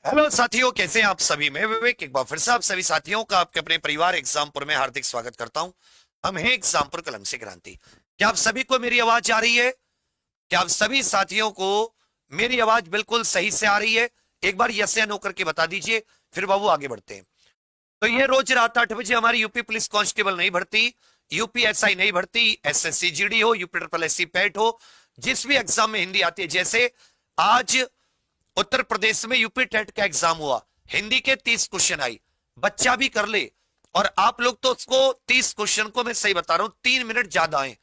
Hello साथियों, कैसे हैं आप सभी। मैं विवेक एक बार फिर से आप सभी साथियों का आपके अपने परिवार एग्जामपुर में हार्दिक स्वागत करता हूं। हम हैं एग्जामपुर कलम से क्रांति। क्या आप सभी को मेरी आवाज आ रही है? क्या आप सभी साथियों को मेरी आवाज बिल्कुल सही से आ रही है? एक बार यस या नो करके बता दीजिए, फिर बाबू आगे बढ़ते हैं। तो ये रोज रात 8 बजे हमारी यूपी पुलिस कांस्टेबल नहीं भर्ती, यूपीएसआई नहीं भर्ती, एसएससी जीडी हो, यूपी ट्रिपल एससी पैट हो, जिस भी एग्जाम में हिंदी आती है। जैसे आज उत्तर प्रदेश में यूपी टेट का एग्जाम हुआ, हिंदी के 30 क्वेश्चन आई, बच्चा भी कर ले। और आप लोग तो उसको 30 क्वेश्चन को, मैं सही बता रहा हूं, 3 मिनट ज्यादा आए।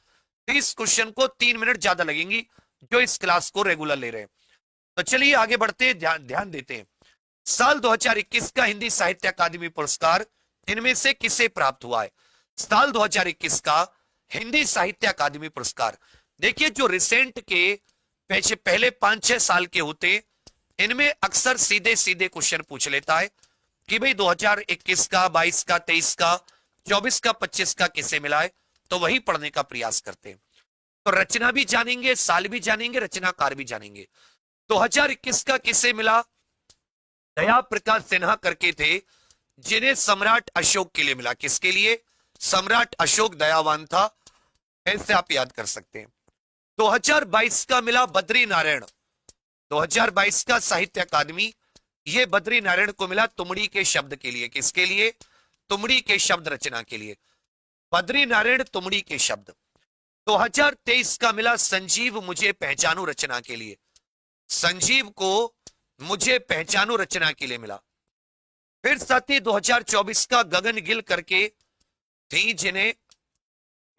30 क्वेश्चन को 3 मिनट ज्यादा लगेंगी जो इस क्लास को रेगुलर ले रहे हैं। तो चलिए आगे बढ़ते हैं, ध्यान ध्यान देते हैं। साल 2021 का हिंदी साहित्य अकादमी पुरस्कार इनमें से किसे प्राप्त हुआ है? साल 2021 का हिंदी साहित्य अकादमी पुरस्कार। देखिए, जो रिसेंट के पहले 5-6 साल के होते हैं, इनमें अक्सर सीधे सीधे क्वेश्चन पूछ लेता है कि भाई 2021 का, 22 का, 23 का, 24 का, 25 का किसे मिला है। तो वही पढ़ने का प्रयास करते हैं। तो रचना भी जानेंगे, साल भी जानेंगे, रचनाकार भी जानेंगे। 2021 का किसे मिला? दया प्रकाश सिन्हा करके थे, जिन्हें सम्राट अशोक के लिए मिला। किसके लिए? सम्राट अशोक दयावान था, ऐसे आप याद कर सकते हैं। 2022 का मिला बद्री नारायण। 2022 का साहित्य अकादमी, ये बद्री नारायण को मिला तुमड़ी के शब्द के लिए। किसके लिए? तुमड़ी के शब्द रचना के लिए। बद्री नारायण तुमड़ी के शब्द। 2023 का मिला संजीव मुझे पहचानो रचना के लिए। संजीव को मुझे पहचानो रचना के लिए मिला। फिर साथ ही 2024 का गगन गिल करके थी, जिन्हें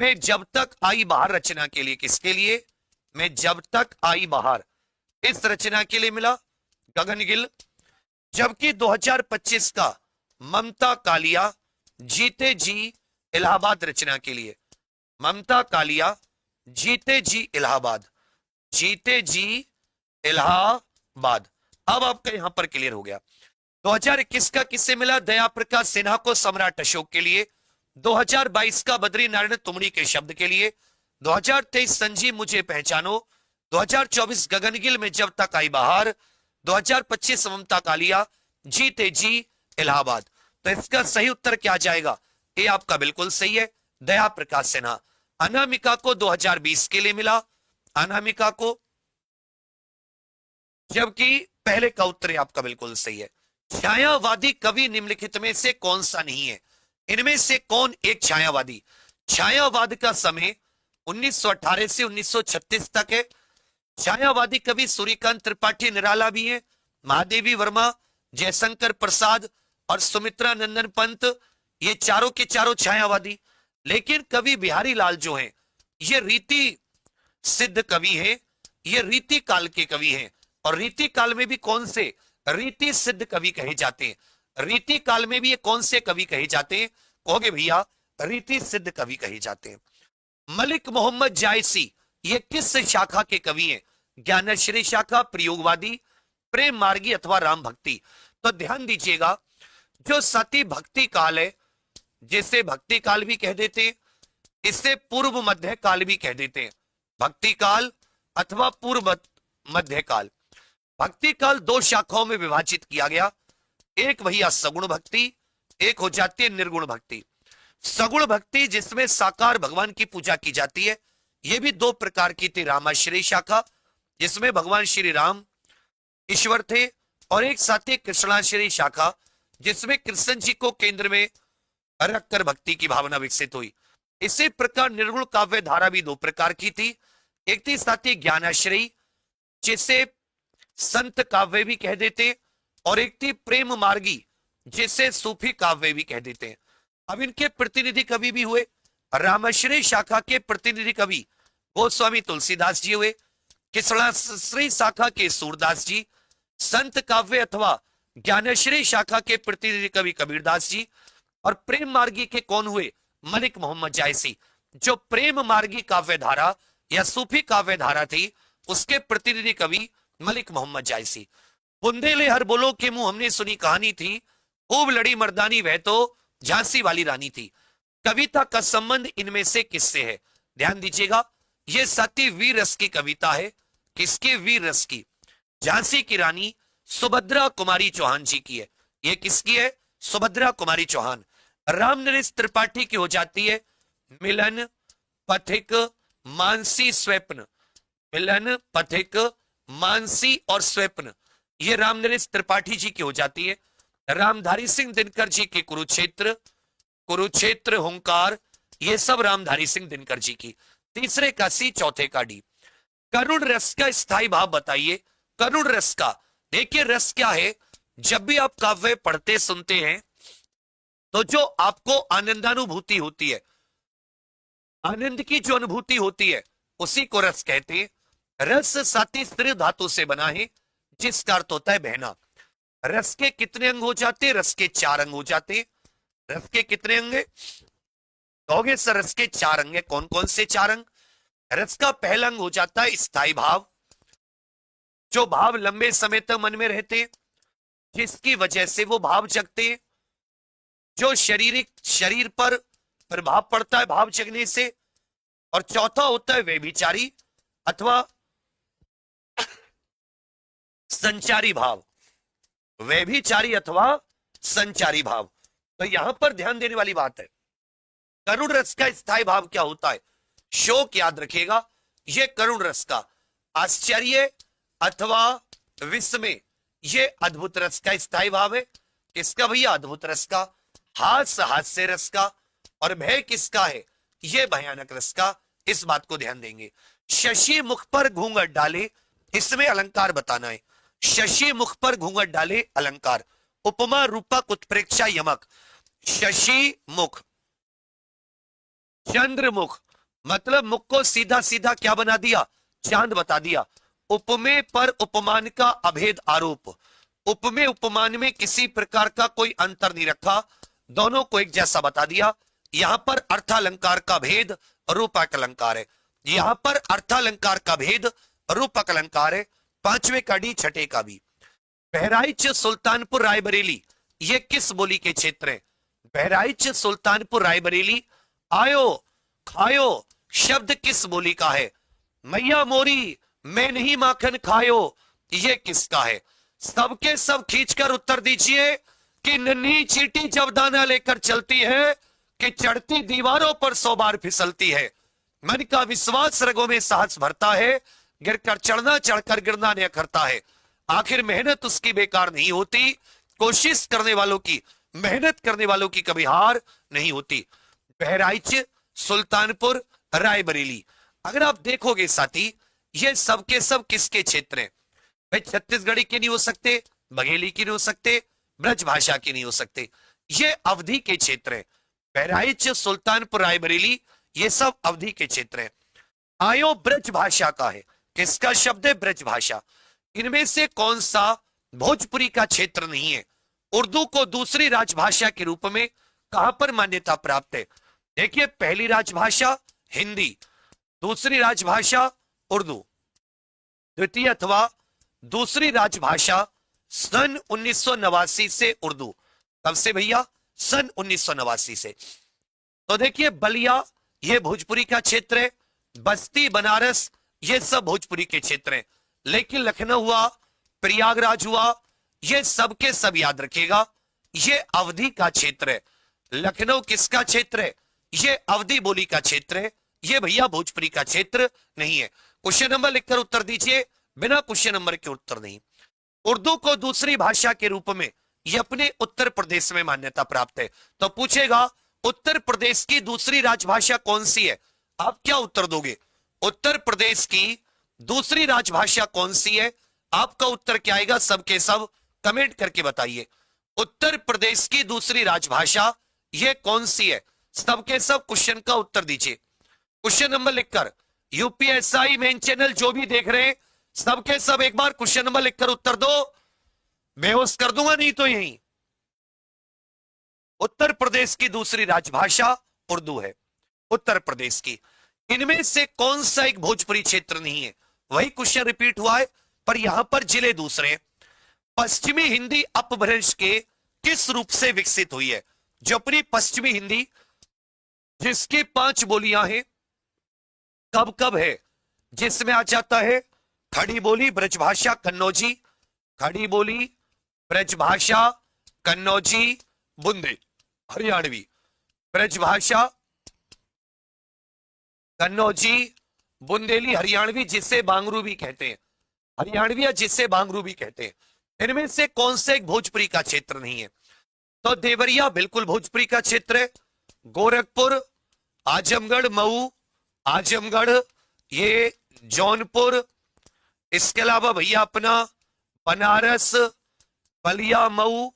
मैं जब तक आई बाहर रचना के लिए। किसके लिए? मैं जब तक आई बाहर, इस रचना के लिए मिला गगन गिल। जबकि 2025 का ममता कालिया जीते जी इलाहाबाद रचना के लिए। ममता कालिया जीते जी इलाहाबाद, जीते जी इलाहाबाद। अब आपका यहां पर क्लियर हो गया। 2021 का किससे मिला? दया प्रकाश सिन्हा को सम्राट अशोक के लिए। 2022 का बद्री नारायण तुमड़ी के शब्द के लिए। 2023 संजीव मुझे पहचानो। 2024 गगनगिल में जब तक आई बाहर। 2025 ममता कालिया जीते जी इलाहाबाद। तो इसका सही उत्तर क्या जाएगा? ये आपका बिल्कुल सही है, दया प्रकाश सिन्हा। अनामिका को 2020 के लिए मिला, अनामिका को। जबकि पहले का उत्तर आपका बिल्कुल सही है। छायावादी कवि निम्नलिखित में से कौन सा नहीं है? इनमें से कौन एक छायावादी? छायावाद का समय 1918 से 1936 तक है। छायावादी कवि सूर्यकांत त्रिपाठी निराला भी हैं, महादेवी वर्मा, जयशंकर प्रसाद और सुमित्रा नंदन पंत, ये चारों के चारों छायावादी। लेकिन कवि बिहारी लाल जो हैं, ये रीति सिद्ध कवि हैं, ये रीति काल के कवि हैं। और रीति काल में भी कौन से? रीति सिद्ध कवि कहे जाते हैं। रीति काल में भी ये कौन से कवि कहे जाते हैं? कहोगे भैया, रीति सिद्ध कवि कहे जाते हैं। मलिक मोहम्मद जायसी, ये किस शाखा के कवि हैं? ज्ञानश्री शाखा, प्रयोगवादी, प्रेम मार्गी अथवा राम भक्ति। तो ध्यान दीजिएगा, जो सती भक्ति काल है, जिसे भक्ति काल भी कह देते हैं, इसे पूर्व मध्य काल भी कह देते हैं। भक्ति काल अथवा पूर्व मध्य काल। भक्ति काल दो शाखाओं में विभाजित किया गया। एक भैया सगुण भक्ति, एक हो जाती है निर्गुण भक्ति। सगुण भक्ति जिसमें साकार भगवान की पूजा की जाती है, यह भी दो प्रकार की थी। रामाश्रय शाखा, जिसमें भगवान श्री राम ईश्वर थे, और एक साथी कृष्णाश्रय शाखा, जिसमें कृष्ण जी को केंद्र में रखकर भक्ति की भावना विकसित हुई। इसी प्रकार निर्गुण काव्य धारा भी दो प्रकार की थी। एक थी साथी ज्ञानाश्रयी, जिसे संत काव्य भी कह देते, और एक थी प्रेम मार्गी, जिसे सूफी काव्य भी कह देते हैं। अब इनके प्रतिनिधि कवि भी हुए। रामाश्रय शाखा के प्रतिनिधि कवि गोस्वामी तुलसीदास जी हुए, कृष्णाश्रय शाखा के सूरदास जी, संत काव्य अथवा ज्ञानाश्रय शाखा के प्रतिनिधि कवि कबीरदास जी, और प्रेम मार्गी के कौन हुए? मलिक मोहम्मद जायसी। जो प्रेम मार्गी काव्य धारा या सूफी काव्य धारा थी, उसके प्रतिनिधि कवि मलिक मोहम्मद जायसी। बुंदेले हर बोलो के मुंह हमने सुनी कहानी थी, खूब लड़ी मर्दानी वह तो झांसी वाली रानी थी। कविता का संबंध इनमें से किससे है? ध्यान दीजिएगा, यह सती वीर रस की कविता है। किसके? वीर रस की। झांसी की रानी सुभद्रा कुमारी चौहान जी की है। ये किसकी है? सुभद्रा कुमारी चौहान। राम नरेश त्रिपाठी की हो जाती है मिलन, पथिक, मानसी, स्वप्न। मिलन, पथिक, मानसी और स्वप्न, ये राम नरेश त्रिपाठी जी की हो जाती है। रामधारी सिंह दिनकर जी की कुरुक्षेत्र, कुरुक्षेत्र, हुंकार, ये सब रामधारी सिंह दिनकर जी की। तीसरे का सी, चौथे का डी। करुण रस का स्थायी भाव बताइए। करुण रस का, देखिए रस क्या है? जब भी आप काव्य पढ़ते सुनते हैं तो जो आपको आनंदानुभूति होती है, आनंद की जो अनुभूति होती है, उसी को रस कहते हैं। रस साथी स्त्री धातु से बना है, जिसका अर्थ होता है बहना। रस के कितने अंग हो जाते हैं? रस के 4 अंग हो जाते हैं। रस के कितने अंग है? कहोगे सर रस के 4 अंग है, कौन कौन से 4 अंग? रस का पहला अंग हो जाता है स्थायी भाव, जो भाव लंबे समय तक मन में रहते हैं, जिसकी वजह से वो भाव जगते हैं, जो शरीर पर प्रभाव पड़ता है भाव जगने से। और चौथा होता है व्यभिचारी अथवा संचारी भाव। व्यभिचारी अथवा संचारी भाव। तो यहां पर ध्यान देने वाली बात है, करुण रस का स्थायी भाव क्या होता है? शोक याद रखिएगा, यह करुण रस का। आश्चर्य अथवा विस्मय, ये अद्भुत रस का स्थायी भाव है। किसका भैया? अद्भुत रस का। हास्य, हास्य रस का। और भय किसका है? यह भयानक रस का। इस बात को ध्यान देंगे। शशि मुख पर घूंघट डाले, इसमें अलंकार बताना है। शशि मुख पर घूंघट डाले, अलंकार। उपमा, रूपक, उत्प्रेक्षा, यमक। शशि मुख, चंद्रमुख, मतलब मुख को सीधा सीधा क्या बना दिया? चांद बता दिया। उपमेय पर उपमान का अभेद आरोप। उपमेय उपमान में किसी प्रकार का कोई अंतर नहीं रखा, दोनों को एक जैसा बता दिया। यहां पर अर्थालंकार का भेद, रूपक अलंकार है। यहां पर अर्थालंकार का भेद, रूपक अलंकार है। पांचवें का डी, छठे का भी। बहराइच, सुल्तानपुर, रायबरेली, ये किस बोली के क्षेत्र है? बहराइच, सुल्तानपुर, रायबरेली। आयो, खायो शब्द किस बोली का है? मैया मोरी, मैं नहीं माखन खायो, ये किसका है? सबके सब खींचकर उत्तर दीजिए कि नन्ही चींटी जब दाना लेकर चलती है कि चढ़ती दीवारों पर 100 बार फिसलती है। मन का विश्वास रगों में साहस भरता है, गिरकर चढ़ना, चढ़कर गिरना न करता है। आखिर मेहनत उसकी बेकार नहीं होती, कोशिश करने वालों की, मेहनत करने वालों की कभी हार नहीं होती। बहराइच, सुल्तानपुर, रायबरेली। अगर आप देखोगे साथी, ये सब के सब किसके क्षेत्र हैं? भाई छत्तीसगढ़ी के नहीं हो सकते, बघेली की नहीं हो सकते, ब्रज भाषा की नहीं हो सकते, ये अवधि के क्षेत्र है। बहराइच, सुल्तानपुर, रायबरेली, ये सब अवधि के क्षेत्र है। आयो ब्रज भाषा का है। किसका शब्द है? ब्रज भाषा। इनमें से कौन सा भोजपुरी का क्षेत्र नहीं है? उर्दू को दूसरी राजभाषा के रूप में कहां पर मान्यता प्राप्त है? देखिए, पहली राजभाषा हिंदी, दूसरी राजभाषा उर्दू, द्वितीय अथवा दूसरी राजभाषा सन 1989 से उर्दू। कब से भैया? सन 1989 से। तो देखिए, बलिया ये भोजपुरी का क्षेत्र है, बस्ती, बनारस, ये सब भोजपुरी के क्षेत्र हैं। लेकिन लखनऊ हुआ, प्रयागराज हुआ, ये सब के सब याद रखिएगा, ये अवधि का क्षेत्र है। लखनऊ किसका क्षेत्र है? ये अवधि बोली का क्षेत्र है, ये भैया भोजपुरी का क्षेत्र नहीं है। क्वेश्चन नंबर लिखकर उत्तर दीजिए, बिना क्वेश्चन नंबर के उत्तर नहीं। उर्दू को दूसरी भाषा के रूप में ये अपने उत्तर प्रदेश में मान्यता प्राप्त है। तो पूछेगा उत्तर प्रदेश की दूसरी राजभाषा कौन सी है? आप क्या उत्तर दोगे? उत्तर प्रदेश की दूसरी राजभाषा कौन सी है? आपका उत्तर क्या आएगा? सबके सब कमेंट करके बताइए। उत्तर प्रदेश की दूसरी राजभाषा ये कौन सी है? सबके सब क्वेश्चन का उत्तर दीजिए। क्वेश्चन नंबर लिखकर, यूपीएसआई मेन चैनल जो भी देख रहे हैं, सबके सब एक बार क्वेश्चन नंबर लिखकर उत्तर दो, बेहोश कर दूंगा नहीं तो यही। उत्तर प्रदेश की दूसरी राजभाषा उर्दू है, उत्तर प्रदेश की। इनमें से कौन सा एक भोजपुरी क्षेत्र नहीं है? वही क्वेश्चन रिपीट हुआ है, पर यहां पर जिले दूसरे। पश्चिमी हिंदी अपभ्रंश के किस रूप से विकसित हुई है? जो अपनी पश्चिमी हिंदी जिसकी 5 बोलियां हैं, कब कब है? जिसमें आ जाता है खड़ी बोली, ब्रजभाषा, कन्नौजी, खड़ी बोली, ब्रजभाषा, कन्नौजी, बुंदेली, हरियाणवी। ब्रजभाषा, कन्नौजी, बुंदेली, हरियाणवी, जिसे बांगरू भी कहते हैं, हरियाणवी या जिसे बांगरू भी कहते हैं। इनमें से कौन से एक भोजपुरी का क्षेत्र नहीं है? तो देवरिया बिल्कुल भोजपुरी का क्षेत्र है। गोरखपुर, आजमगढ़, मऊ, आजमगढ़, ये जौनपुर, इसके अलावा भैया अपना बनारस, बलिया, मऊ,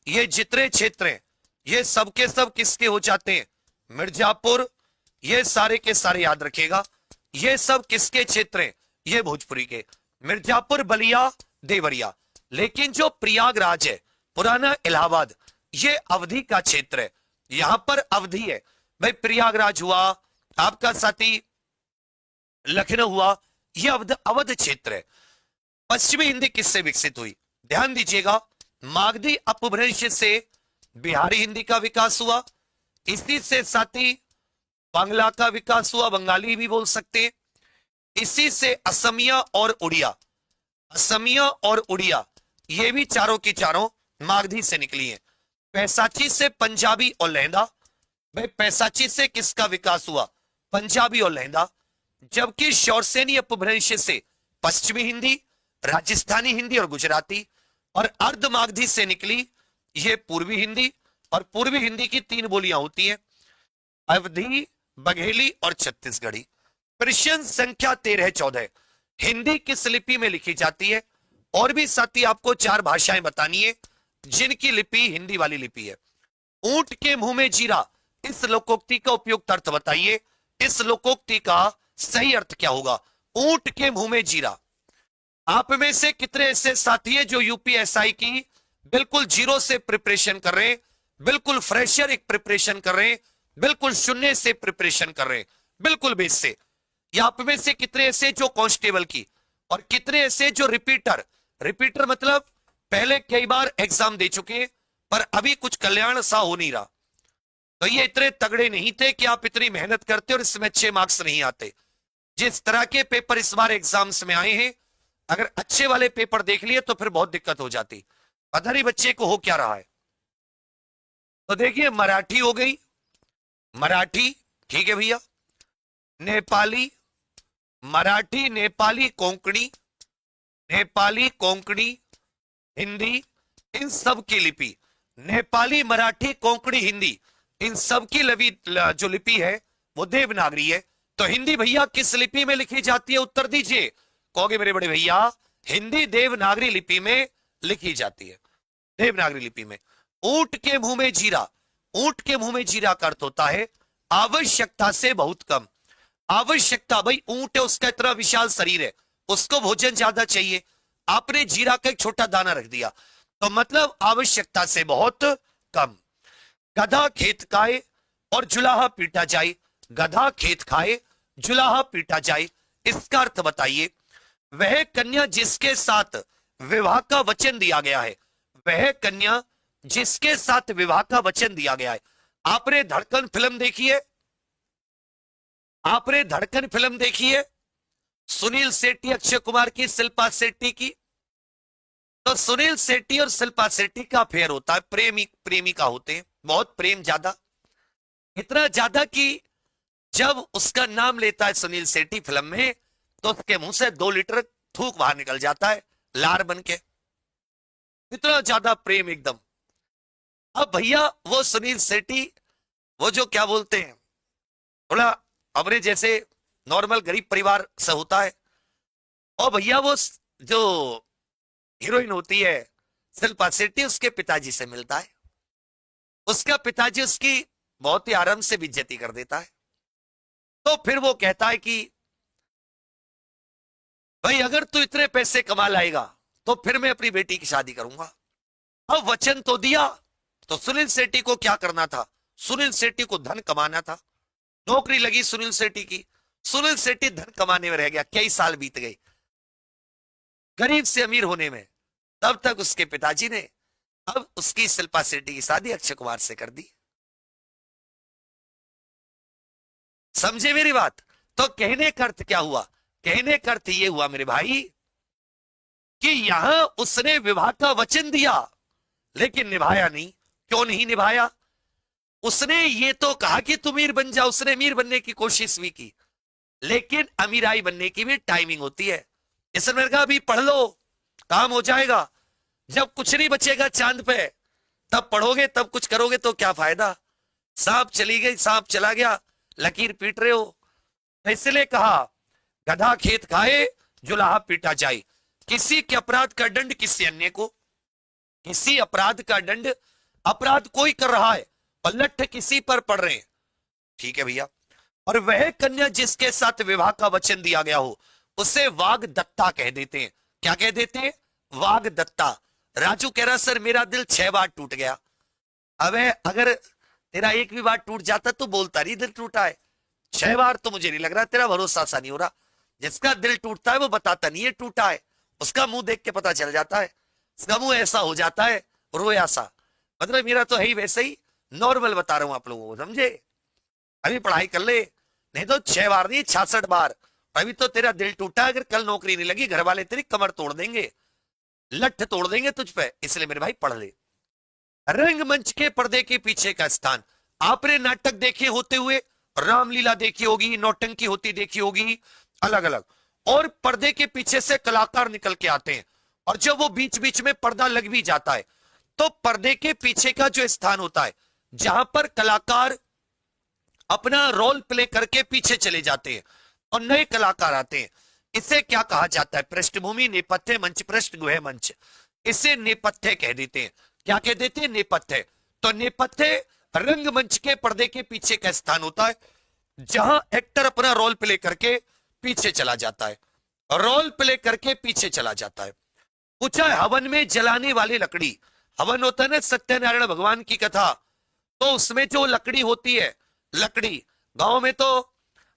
ये जितने क्षेत्र हैं ये सब के सब किसके हो जाते हैं? मिर्जापुर। ये सारे के सारे याद रखिएगा, ये सब किसके क्षेत्र हैं? ये भोजपुरी के। मिर्जापुर, बलिया, देवरिया। लेकिन जो प्रयागराज है, पुराना इलाहाबाद, ये अवधी का क्षेत्र है। यहां पर अवधी है भाई। प्रयागराज हुआ आपका साथी, लखनऊ हुआ, ये अवध क्षेत्र है। पश्चिमी हिंदी किससे विकसित हुई? ध्यान दीजिएगा, मागधी अपभ्रंश से बिहारी हिंदी का विकास हुआ। इसी से साथी बांग्ला का विकास हुआ, बंगाली भी बोल सकते हैं। इसी से असमिया और उड़िया, असमिया और उड़िया, ये भी चारों की चारों मागधी से निकली हैं। पैसाची से पंजाबी और लहंदा। भाई पैसाची से किसका विकास हुआ? पंजाबी और लहंदा। जबकि शौरसेनी अपभ्रंश से पश्चिमी हिंदी, राजस्थानी हिंदी और गुजराती। और अर्ध मागधी से निकली ये पूर्वी हिंदी, और पूर्वी हिंदी की 3 बोलियां होती हैं, अवधी, बघेली और छत्तीसगढ़ी। प्रश्न संख्या 13-14, हिंदी किस लिपि में लिखी जाती है? और भी साथी आपको 4 भाषाएं बतानी है जिनकी लिपि हिंदी वाली लिपि है। ऊंट के मुंह में जीरा, इस लोकोक्ति का उपयुक्त अर्थ बताइए। इस लोकोक्ति का सही अर्थ क्या होगा? ऊंट के मुंह में जीरा। आप में से कितने ऐसे साथी हैं जो यूपीएसआई की बिल्कुल जीरो से प्रिपरेशन कर रहे हैं, बिल्कुल फ्रेशर एक प्रिपरेशन कर रहे हैं, बिल्कुल शून्य से प्रिपरेशन कर रहे हैं, बिल्कुल बेस से? या आप में से कितने ऐसे जो कांस्टेबल की, और कितने ऐसे जो रिपीटर? रिपीटर मतलब पहले कई बार एग्जाम दे चुके पर अभी कुछ कल्याण सा हो नहीं रहा। तो ये इतने तगड़े नहीं थे कि आप इतनी मेहनत करते और इसमें अच्छे मार्क्स नहीं आते। जिस तरह के पेपर इस बार एग्जाम्स में आए हैं, अगर अच्छे वाले पेपर देख लिए तो फिर बहुत दिक्कत हो जाती। पता नहीं बच्चे को हो क्या रहा है। तो देखिए, मराठी हो गई, मराठी, ठीक है भैया, नेपाली, मराठी, नेपाली, कोंकणी, नेपाली, कोंकणी, हिंदी, इन सब की लिपि, नेपाली, मराठी, कोंकणी, हिंदी, इन सब की जो लिपि है वो देवनागरी है। तो हिंदी भैया किस लिपि में लिखी जाती है? उत्तर दीजिए। कहोगे मेरे बड़े भैया, हिंदी देवनागरी लिपि में लिखी जाती है, देवनागरी लिपि में। ऊंट के मुंह में जीरा, ऊंट के मुंह में जीरा का अर्थ होता है आवश्यकता से बहुत कम। आवश्यकता, भाई ऊंट है, उसका इतना विशाल शरीर है, उसको भोजन ज्यादा चाहिए, आपने जीरा का एक छोटा दाना रख दिया, तो मतलब आवश्यकता से बहुत कम। गधा खेत खाए और जुलाहा पीटा जाए, गधा खेत खाए, जुलाहा पीटा जाए, इसका अर्थ बताइए। वह कन्या जिसके साथ विवाह का वचन दिया गया है, वह कन्या जिसके साथ विवाह का वचन दिया गया है। आपने धड़कन फिल्म देखी है? आपने धड़कन फिल्म देखी है? सुनील शेट्टी, अक्षय कुमार की, शिल्पा शेट्टी की। तो सुनील शेट्टी और शिल्पा शेट्टी का अफेयर होता है, प्रेमी प्रेमिका होते हैं, बहुत प्रेम ज्यादा, इतना ज्यादा कि जब उसका नाम लेता है सुनील शेट्टी फिल्म में, तो उसके मुंह से 2 लीटर थूक बाहर निकल जाता है, लार बन के, इतना ज्यादा प्रेम एकदम। अब भैया वो सुनील शेट्टी, वो जो क्या बोलते हैं, थोड़ा अपने जैसे नॉर्मल गरीब परिवार से होता है, और भैया वो जो हीरोइन होती है शिल्पा शेट्टी, उसके पिताजी से मिलता है। उसका पिताजी उसकी बहुत ही आराम से बेइज्जती कर देता है। तो फिर वो कहता है कि भाई अगर तू इतने पैसे कमा लाएगा तो फिर मैं अपनी बेटी की शादी करूंगा। अब वचन तो दिया, तो सुनील शेट्टी को क्या करना था? सुनील शेट्टी को धन कमाना था। नौकरी लगी सुनील शेट्टी की, सुनील शेट्टी धन कमाने में रह गया, कई साल बीत गए गरीब से अमीर होने में। तब तक उसके पिताजी ने अब उसकी शिल्पा शेट्टी की शादी अक्षय कुमार से कर दी। समझे मेरी बात? तो कहने का अर्थ क्या हुआ? कहने का अर्थ यह हुआ मेरे भाई, कि यहां उसने विवाह का वचन दिया लेकिन निभाया नहीं। क्यों नहीं निभाया? उसने ये तो कहा कि तुम मीर बन जाओ, उसने मीर बनने की कोशिश भी की, लेकिन अमीराई बनने की भी टाइमिंग होती है। इसने कहा अभी पढ़ लो, काम हो जाएगा। जब कुछ नहीं बचेगा चांद पे, तब पढ़ोगे, तब कुछ करोगे तो क्या फायदा। सांप चली गई, सांप चला गया, लकीर पीट रहे हो। इसलिए कहा गधा खेत खाए जुलाहा पीटा जाए। किसी के अपराध का दंड किसी अन्य को, किसी अपराध का दंड अपराध कोई कर रहा है और लठ किसी पर पड़ रहे हैं, ठीक है भैया, और वह कन्या जिसके साथ विवाह का वचन दिया गया हो उसे वाग्दत्ता कह देते हैं। क्या कह देते हैं? वाग्दत्ता। राजू कह रहा सर मेरा दिल 6 बार टूट गया। अबे अगर तेरा एक भी बार टूट जाता तो बोलता नहीं दिल टूटा है। 6 बार तो मुझे नहीं लग रहा, तेरा भरोसा सा नहीं हो रहा। जिसका दिल टूटता है वो बताता नहीं है टूटा है, उसका मुंह देख के पता चल जाता है, उसका मुंह ऐसा हो जाता है रोया सा। मतलब मेरा तो है ही वैसे ही, नॉर्मल बता रहा हूं आप लोगों को, समझे? अभी पढ़ाई कर ले, नहीं तो 6 बार नहीं 66 बार। अभी तो तेरा दिल टूटा, अगर कल नौकरी नहीं लगी घर वाले तेरी कमर तोड़ देंगे, लठ तोड़ देंगे तुझ पे। इसलिए मेरे भाई पढ़ ले। रंगमंच के पर्दे के पीछे का स्थान। आपने नाटक देखे होते हुए, रामलीला देखी होगी, नौटंकी होती देखी होगी अलग अलग, और पर्दे के पीछे से कलाकार निकल के आते हैं, और जब वो बीच बीच में पर्दा लग भी जाता है तो पर्दे के पीछे का जो स्थान होता है जहां पर कलाकार अपना रोल प्ले करके पीछे चले जाते हैं और नए कलाकार आते हैं, इसे क्या कहा जाता है? पृष्ठभूमि, नेपथ्य, मंच पृष्ठ, गुह मंच। इसे नेपथ्य कह देते हैं। क्या कह देते हैं? नेपथ्य। तो नेपथ्य रंगमंच के पर्दे के पीछे का स्थान होता है जहां एक्टर अपना रोल प्ले करके पीछे चला जाता है, रोल प्ले करके पीछे चला जाता है। पूछा है हवन में जलाने वाली लकड़ी, हवन होता है ना सत्यनारायण भगवान की कथा, तो उसमें जो लकड़ी होती है, लकड़ी गांव में तो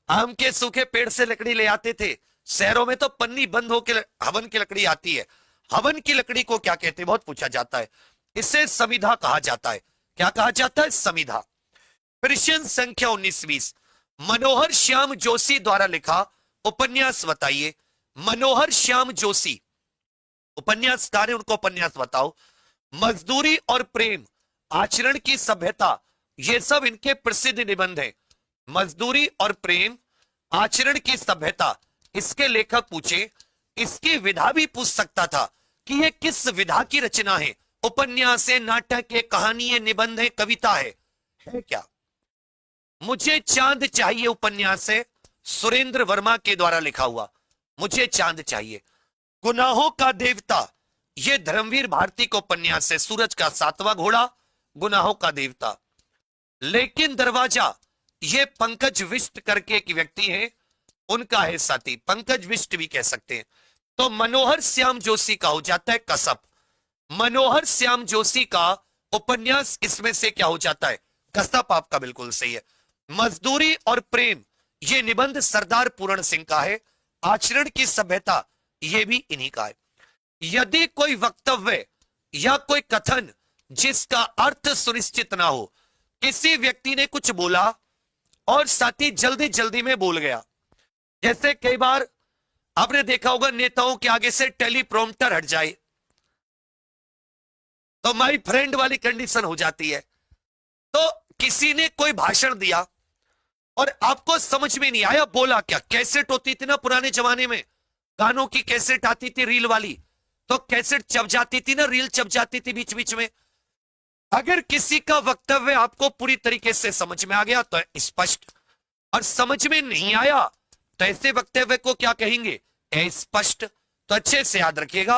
आम के सूखे पेड़ से लकड़ी ले आते थे, शहरों में तो पन्नी बंद होकर हवन की लकड़ी आती है। हवन की लकड़ी को क्या कहते हैं बहुत पूछा जाता है। इसे समिधा कहा जाता है। क्या कहा जाता है? समिधा। प्रश्न संख्या 19-20, मनोहर श्याम जोशी द्वारा लिखा उपन्यास बताइए। मनोहर श्याम जोशी उपन्यासकार है, उनको उपन्यास बताओ। मजदूरी और प्रेम, आचरण की सभ्यता, ये सब इनके प्रसिद्ध निबंध हैं। मजदूरी और प्रेम, आचरण की सभ्यता, इसके लेखक पूछे। इसकी विधा भी पूछ सकता था कि ये किस विधा की रचना है, उपन्यास है, नाटक है, कहानी है, निबंध है, कविता है क्या? मुझे चांद चाहिए उपन्यास है, सुरेंद्र वर्मा के द्वारा लिखा हुआ मुझे चांद चाहिए। गुनाहों का देवता, ये धर्मवीर भारती का उपन्यास है। सूरज का 7वां घोड़ा, गुनाहों का देवता। लेकिन दरवाजा, ये पंकज विष्ट करके एक व्यक्ति है, उनका है साथी, पंकज विष्ट भी कह सकते हैं। तो मनोहर श्याम जोशी का हो जाता है कसब। मनोहर श्याम जोशी का उपन्यास इसमें से क्या हो जाता है? कसब। आपका बिल्कुल सही है। मजदूरी और प्रेम, ये निबंध सरदार पूर्ण सिंह का है। आचरण की सभ्यता, ये भी इन्हीं का है। यदि कोई वक्तव्य या कोई कथन जिसका अर्थ सुनिश्चित ना हो, किसी व्यक्ति ने कुछ बोला और साथी जल्दी जल्दी में बोल गया, जैसे कई बार आपने देखा होगा नेताओं के आगे से टेलीप्रॉम्प्टर हट जाए तो माय फ्रेंड वाली कंडीशन हो जाती है। तो किसी ने कोई भाषण दिया और आपको समझ में नहीं आया बोला क्या। कैसेट होती थी ना पुराने जमाने में, गानों की कैसेट आती थी रील वाली, तो कैसेट चप जाती थी ना, रील चप जाती थी बीच बीच में। अगर किसी का वक्तव्य आपको पूरी तरीके से समझ में आ गया तो स्पष्ट, और समझ में नहीं आया तो ऐसे वक्तव्य को क्या कहेंगे? अस्पष्ट। तो अच्छे से याद रखिएगा,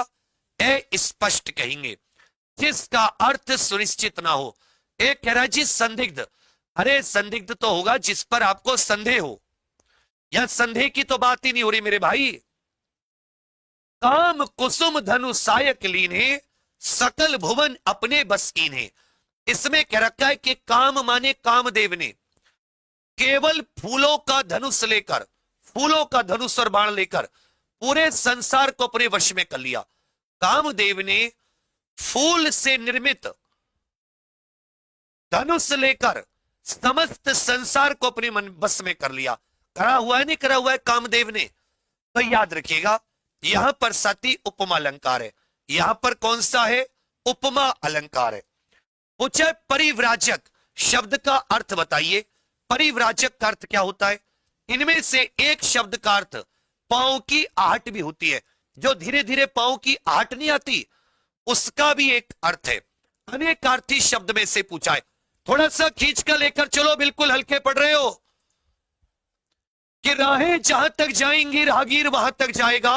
अस्पष्ट कहेंगे जिसका अर्थ सुनिश्चित ना हो। एक कह रहा है जी संदिग्ध, अरे संदिग्ध तो होगा जिस पर आपको संदेह हो, या संदेह की तो बात ही नहीं हो रही मेरे भाई। काम कुसुम धनु सायक लीने, सकल भुवन अपने बस कीने। इसमें कह रखा है कि काम माने कामदेव ने केवल फूलों का धनुष लेकर, फूलों का धनुष और बाण लेकर पूरे संसार को अपने वश में कर लिया। कामदेव ने फूल से निर्मित धनुष लेकर समस्त संसार को अपने मन बस में कर लिया। करा हुआ है नहीं करा हुआ है कामदेव ने। तो याद रखिएगा यहां पर साथी उपमा अलंकार है, यहां पर कौन सा है? उपमा अलंकार है। पूछा परिव्राजक शब्द का अर्थ बताइए। परिव्राजक का अर्थ क्या होता है? इनमें से एक शब्द का अर्थ पांव की आहट भी होती है, जो धीरे धीरे पांव की आहट नहीं आती, उसका भी एक अर्थ है। अनेकार्थी शब्द में से पूछा है, थोड़ा सा खींच कर लेकर चलो, बिल्कुल हल्के पड़ रहे हो कि राहें जहां तक जाएंगी राहगीर वहां तक जाएगा।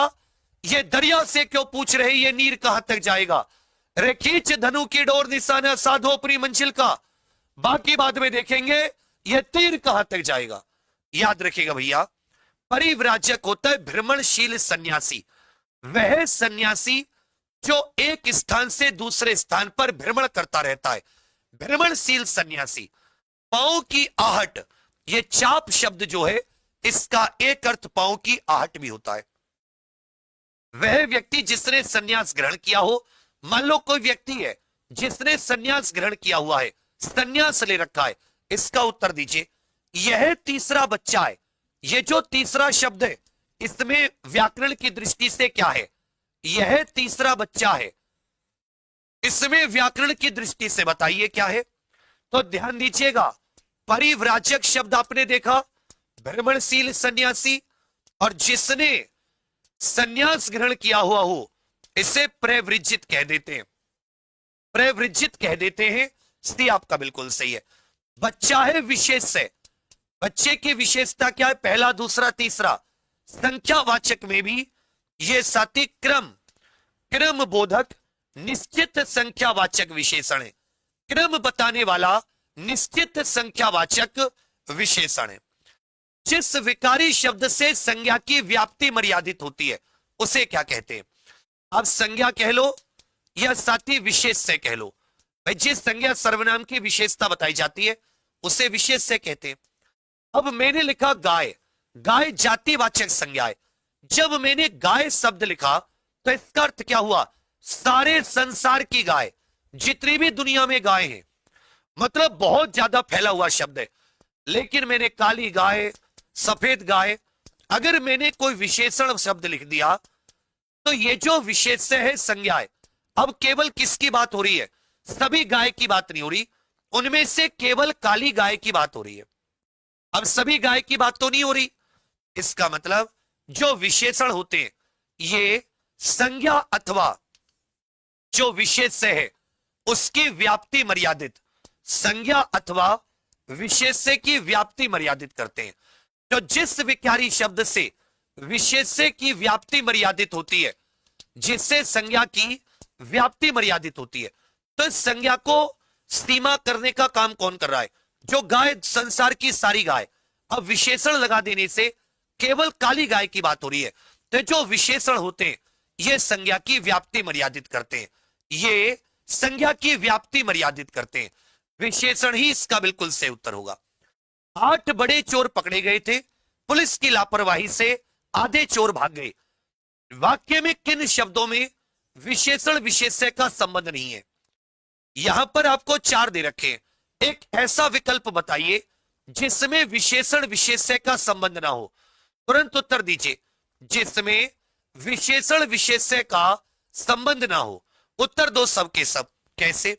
ये दरिया से क्यों पूछ रहे, ये नीर कहां तक जाएगा? रे खींच धनु की डोर निशाना साधो अपनी मंजिल का, बाकी बाद में देखेंगे ये तीर कहां तक जाएगा। याद रखिएगा भैया, परिव्राजक होता है भ्रमणशील सन्यासी। वह सन्यासी जो एक स्थान से दूसरे स्थान पर भ्रमण करता रहता है, भ्रमणशील सन्यासी। पांव की आहट, ये चाप शब्द जो है इसका एक अर्थ पांव की आहट भी होता है। वह व्यक्ति जिसने सन्यास ग्रहण किया हो, मान लो कोई व्यक्ति है जिसने सन्यास ग्रहण किया हुआ है, सन्यास ले रखा है, इसका उत्तर दीजिए। यह तीसरा बच्चा है। यह जो तीसरा शब्द है इसमें व्याकरण की दृष्टि से क्या है? यह तीसरा बच्चा है, इसमें व्याकरण की दृष्टि से बताइए क्या है? तो ध्यान दीजिएगा, परिव्राजक शब्द आपने देखा, भ्रमणशील सन्यासी, और जिसने सन्यास ग्रहण किया हुआ हो इसे प्रवृज्जित कह देते हैं, प्रवृज्जित कह देते हैं। स्थिति आपका बिल्कुल सही है। बच्चा है विशेष से, बच्चे की विशेषता क्या है? पहला, दूसरा, तीसरा। संख्यावाचक में भी ये साथी क्रम, क्रम बोधक निश्चित संख्यावाचक विशेषण है। क्रम बताने वाला निश्चित संख्यावाचक विशेषण है। जिस विकारी शब्द से संज्ञा की व्याप्ति मर्यादित होती है उसे क्या कहते हैं? अब संज्ञा कह लो या साथी विशेष से कह लो, भाई जिस संज्ञा सर्वनाम की विशेषता बताई जाती है उसे विशेष से कहते हैं। अब मैंने लिखा गाय, गाय जातिवाचक संज्ञा है। जब मैंने गाय शब्द लिखा तो इसका अर्थ क्या हुआ? सारे संसार की गाय, जितनी भी दुनिया में गाय हैं, मतलब बहुत ज्यादा फैला हुआ शब्द है। लेकिन मैंने काली गाय, सफेद गाय, अगर मैंने कोई विशेषण शब्द लिख दिया तो ये जो विशेष है संज्ञा है। अब केवल किसकी बात हो रही है? सभी गाय की बात नहीं हो रही, उनमें से केवल काली गाय की बात हो रही है। अब सभी गाय की बात तो नहीं हो रही। इसका मतलब जो विशेषण होते हैं ये संज्ञा अथवा जो विशेष है उसकी व्याप्ति मर्यादित, संज्ञा अथवा विशेष की व्याप्ति मर्यादित करते हैं। तो जिस विकारी शब्द से विशेष की व्याप्ति मर्यादित होती है, जिससे संज्ञा की व्याप्ति मर्यादित होती है, तो इस संज्ञा को सीमा करने का काम कौन कर रहा है? जो गाय, संसार की सारी गाय। अब विशेषण लगा देने से केवल काली गाय की बात हो रही है, तो जो विशेषण होते हैं ये संज्ञा की व्याप्ति मर्यादित करते हैं, ये संज्ञा की व्याप्ति मर्यादित करते हैं। विशेषण ही इसका बिल्कुल सही उत्तर होगा। 8 बड़े चोर पकड़े गए थे, पुलिस की लापरवाही से आधे चोर भाग गए। वाक्य में किन शब्दों में विशेषण विशेष्य का संबंध नहीं है? यहां पर आपको 4 दे रखे हैं। एक ऐसा विकल्प बताइए जिसमें विशेषण विशेष्य का संबंध ना हो। तुरंत उत्तर दीजिए, जिसमें विशेषण विशेष्य का संबंध ना हो। उत्तर दो सबके सब। कैसे?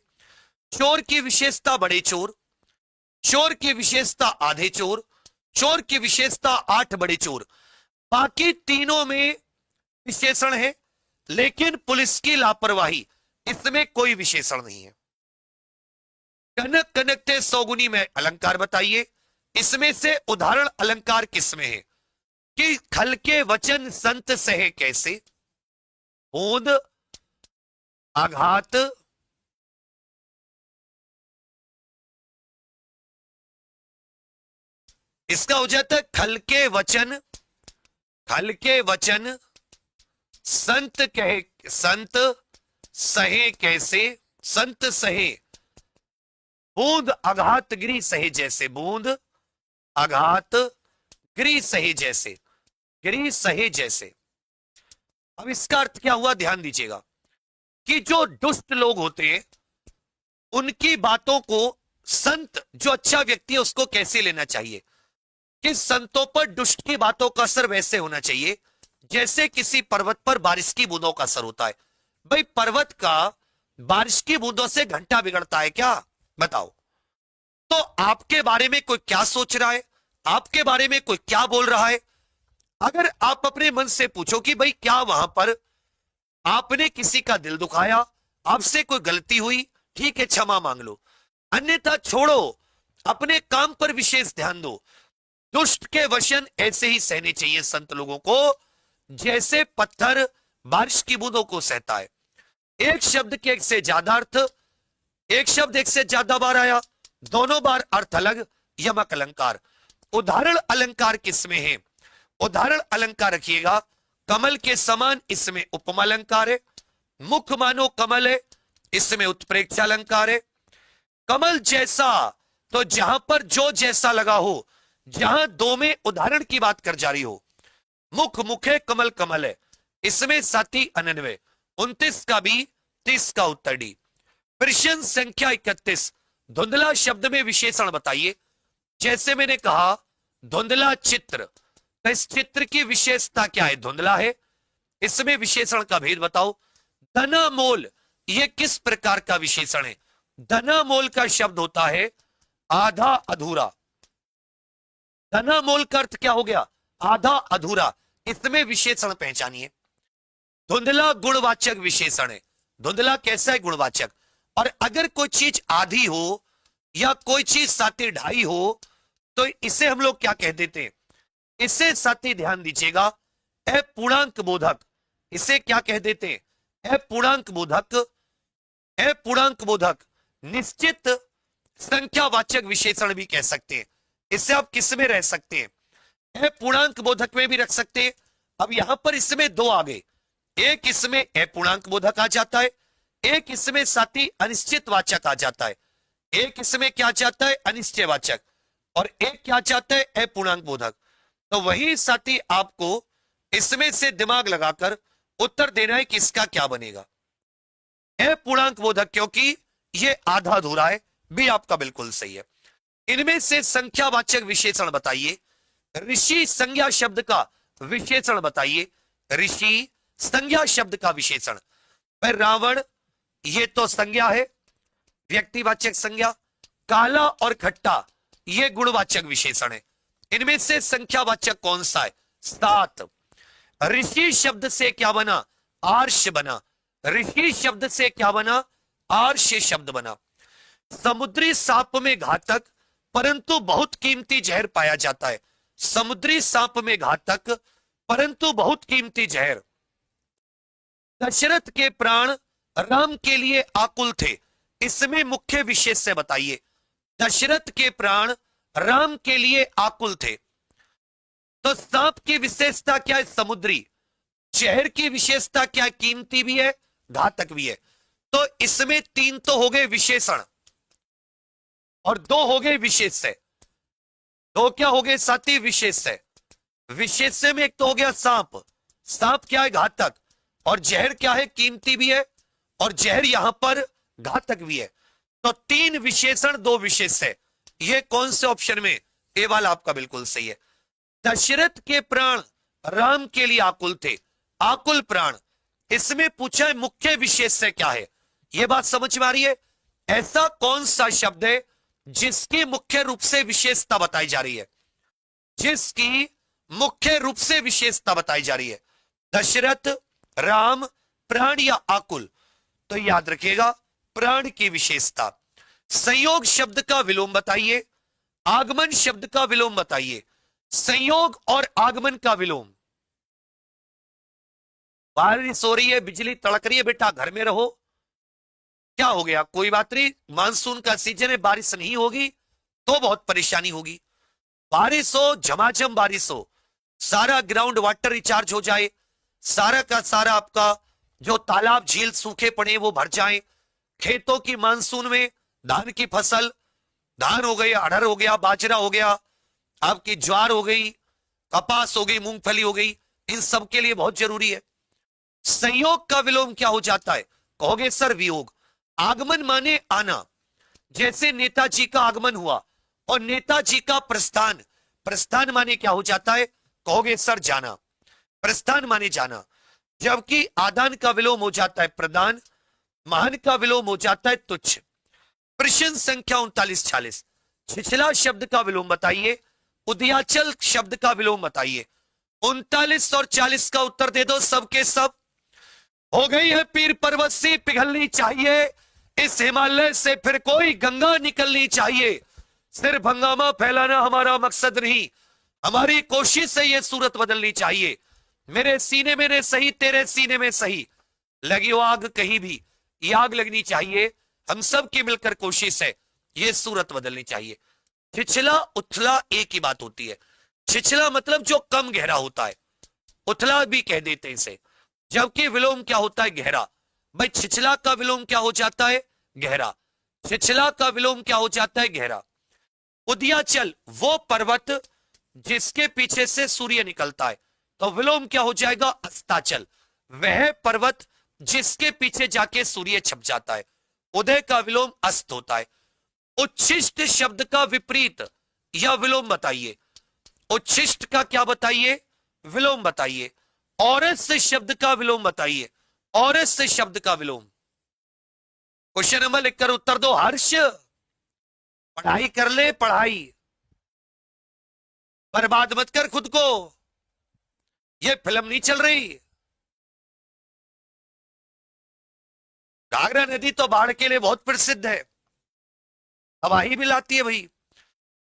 चोर की विशेषता बड़े चोर, चोर की विशेषता आधे चोर, चोर की विशेषता 8 बड़े चोर। बाकी तीनों में विशेषण है, लेकिन पुलिस की लापरवाही, इसमें कोई विशेषण नहीं है। कनक कनकते सौगुनी में अलंकार बताइए, इसमें से उदाहरण अलंकार किसमें है? कि खल के वचन संत सहे कैसे, बूंद आघात इसका हो जाता है खल के वचन, खल के वचन संत कहे, संत सहे कैसे, संत सहे, बूंद आघात गिरी सहे जैसे, बूंद आघात गिरी सहे जैसे, गिरी सहे जैसे। अब इसका अर्थ क्या हुआ? ध्यान दीजिएगा कि जो दुष्ट लोग होते हैं उनकी बातों को संत, जो अच्छा व्यक्ति है, उसको कैसे लेना चाहिए? कि संतों पर दुष्ट की बातों का असर वैसे होना चाहिए जैसे किसी पर्वत पर बारिश की बूंदों का असर होता है। भाई पर्वत का बारिश की बूंदों से घंटा बिगड़ता है क्या? बताओ। तो आपके बारे में कोई क्या सोच रहा है, आपके बारे में कोई क्या बोल रहा है, अगर आप अपने मन से पूछो कि भाई क्या वहां पर आपने किसी का दिल दुखाया, आपसे कोई गलती हुई, ठीक है क्षमा मांग लो, अन्यथा छोड़ो, अपने काम पर विशेष ध्यान दो। दुष्ट के वचन ऐसे ही सहने चाहिए संत लोगों को, जैसे पत्थर बारिश की बूंदों को सहता है। एक शब्द के एक से ज्यादा अर्थ, एक शब्द एक से ज्यादा बार आया, दोनों बार अर्थ अलग, यमक अलंकार। उदाहरण अलंकार किसमें है? उदाहरण अलंकार रखिएगा, कमल के समान इसमें उपमा अलंकार है, मुख मानो कमल है इसमें उत्प्रेक्षा अलंकार है। कमल जैसा, तो जहां पर जो जैसा लगा हो, जहां दो में उदाहरण की बात कर जा रही हो, मुख मुखे कमल कमल है इसमें साथी अनन्वय, 29 का बी 30 का उत्तर डी। प्रश्न संख्या 31, धुंधला शब्द में विशेषण बताइए। जैसे मैंने कहा धुंधला चित्र, तो इस चित्र की विशेषता क्या है? धुंधला है, इसमें विशेषण का भेद बताओ। धनामोल, यह किस प्रकार का विशेषण है? धनामोल का शब्द होता है आधा अधूरा। धनामोल का अर्थ क्या हो गया? आधा अधूरा। इसमें विशेषण पहचानिए। धुंधला गुणवाचक विशेषण है। धुंधला कैसा है? गुणवाचक। और अगर कोई चीज आधी हो या कोई चीज साथी ढाई हो, तो इसे हम लोग क्या कह देते हैं? इसे साथी ध्यान दीजिएगा, अपूर्णांक बोधक। इसे क्या कह देते हैं? अपूर्णांक बोधक। अपूर्णांक बोधक निश्चित संख्यावाचक विशेषण भी कह सकते हैं। इससे आप किस में रह सकते हैं? अपूर्णांक बोधक में भी रख सकते हैं। अब यहां पर इसमें दो आ गए, एक इसमें अपूर्णांक बोधक आ जाता है, एक इसमें साथी अनिश्चित वाचक आ जाता है, एक इसमें क्या जाता है? अनिश्चयवाचक, और एक क्या जाता है? अपूर्णांक बोधक। तो वही साथी आपको इसमें से दिमाग लगाकर उत्तर देना है कि इसका क्या बनेगा। अपूर्णांक बोधक, क्योंकि ये आधा अधूरा है, भी आपका बिल्कुल सही है। इनमें से संख्यावाचक विशेषण बताइए। ऋषि संज्ञा शब्द का विशेषण बताइए। ऋषि संज्ञा शब्द का विशेषण। भाई रावण, ये तो संज्ञा है, व्यक्तिवाचक संज्ञा। काला और खट्टा, ये गुणवाचक विशेषण है। इनमें से संख्यावाचक कौन सा है? 7। ऋषि शब्द से क्या बना? आर्ष बना। ऋषि शब्द से क्या बना? आर्ष शब्द बना। समुद्री सांप में घातक परंतु बहुत कीमती जहर पाया जाता है। समुद्री सांप में घातक परंतु बहुत कीमती जहर। दशरथ के प्राण राम के लिए आकुल थे, इसमें मुख्य विशेष से बताइए। दशरथ के प्राण राम के लिए आकुल थे। तो सांप की विशेषता क्या है? समुद्री। जहर की विशेषता क्या है? कीमती भी है, घातक भी है। तो इसमें 3 तो हो गए विशेषण और 2 हो गए विशेष से। 2 क्या हो गए साथी? विशेष से। विशेष से में एक तो हो गया सांप। सांप क्या है? घातक। और जहर क्या है? कीमती भी है, और जहर यहां पर घातक भी है। तो 3 विशेषण 2 विशेष से। ये कौन से ऑप्शन में? ए वाला आपका बिल्कुल सही है। दशरथ के प्राण राम के लिए आकुल थे, आकुल प्राण। इसमें पूछा है मुख्य विशेष से क्या है? यह बात समझ में आ रही है? ऐसा कौन सा शब्द है जिसकी मुख्य रूप से विशेषता बताई जा रही है? जिसकी मुख्य रूप से विशेषता बताई जा रही है। दशरथ, राम, प्राण या आकुल। तो याद रखिएगा प्राण की विशेषता। संयोग शब्द का विलोम बताइए। आगमन शब्द का विलोम बताइए। संयोग और आगमन का विलोम। बारिश हो रही है, बिजली तड़क रही है, बेटा घर में रहो। क्या हो गया? कोई बात नहीं, मानसून का सीजन है, बारिश नहीं होगी तो बहुत परेशानी होगी। बारिश हो, झमाझम बारिश हो, सारा ग्राउंड वाटर रिचार्ज हो जाए, सारा का सारा आपका जो तालाब झील सूखे पड़े वो भर जाए, खेतों की मानसून में धान की फसल, धान हो गई, अरहर हो गया, बाजरा हो गया, आपकी ज्वार हो गई, कपास हो गई, मूंगफली हो गई, इन सब के लिए बहुत जरूरी है। संयोग का विलोम क्या हो जाता है? कहोगे सर वियोग। आगमन माने आना, जैसे नेताजी का आगमन हुआ, और नेताजी का प्रस्थान, प्रस्थान माने क्या हो जाता है? कहोगे सर जाना। प्रस्थान माने जाना, जबकि आदान का विलोम हो जाता है प्रदान, महान का विलोम हो जाता है तुच्छ। प्रश्न संख्या 39-40, छिछला शब्द का विलोम बताइए, उदयाचल शब्द का विलोम बताइए। 39 और 40 का उत्तर दे दो सबके सब। हो गई है पीर पर्वत से पिघलनी चाहिए, इस हिमालय से फिर कोई गंगा निकलनी चाहिए। सिर्फ हंगामा फैलाना हमारा मकसद नहीं, हमारी कोशिश से यह सूरत बदलनी चाहिए। मेरे सीने में ने सही, तेरे सीने में सही, लगी वो आग कहीं भी, ये आग लगनी चाहिए। हम सब की मिलकर कोशिश है, ये सूरत बदलनी चाहिए। छिछला उथला एक ही बात होती है। छिछला मतलब जो कम गहरा होता है, उथला भी कह देते हैं इसे, जबकि विलोम क्या होता है? गहरा। भाई छिछला का विलोम क्या हो जाता है? गहरा। छिछला का विलोम क्या हो जाता है? गहरा। उदयाचल वो पर्वत जिसके पीछे से सूर्य निकलता है, तो विलोम क्या हो जाएगा? अस्ताचल, वह पर्वत जिसके पीछे जाके सूर्य छप जाता है। उदय का विलोम अस्त होता है। उच्छिष्ट शब्द का विपरीत या विलोम बताइए। उच्छिष्ट का क्या बताइए? विलोम बताइए। औरस शब्द का विलोम बताइए। औरस शब्द का विलोम। क्वेश्चन नंबर लिखकर उत्तर दो हर्ष। पढ़ाई कर ले, पढ़ाई बर्बाद मत कर खुद को, ये फिल्म नहीं चल रही। घाघरा नदी तो बाढ़ के लिए बहुत प्रसिद्ध है, तबाही भी लाती है भाई।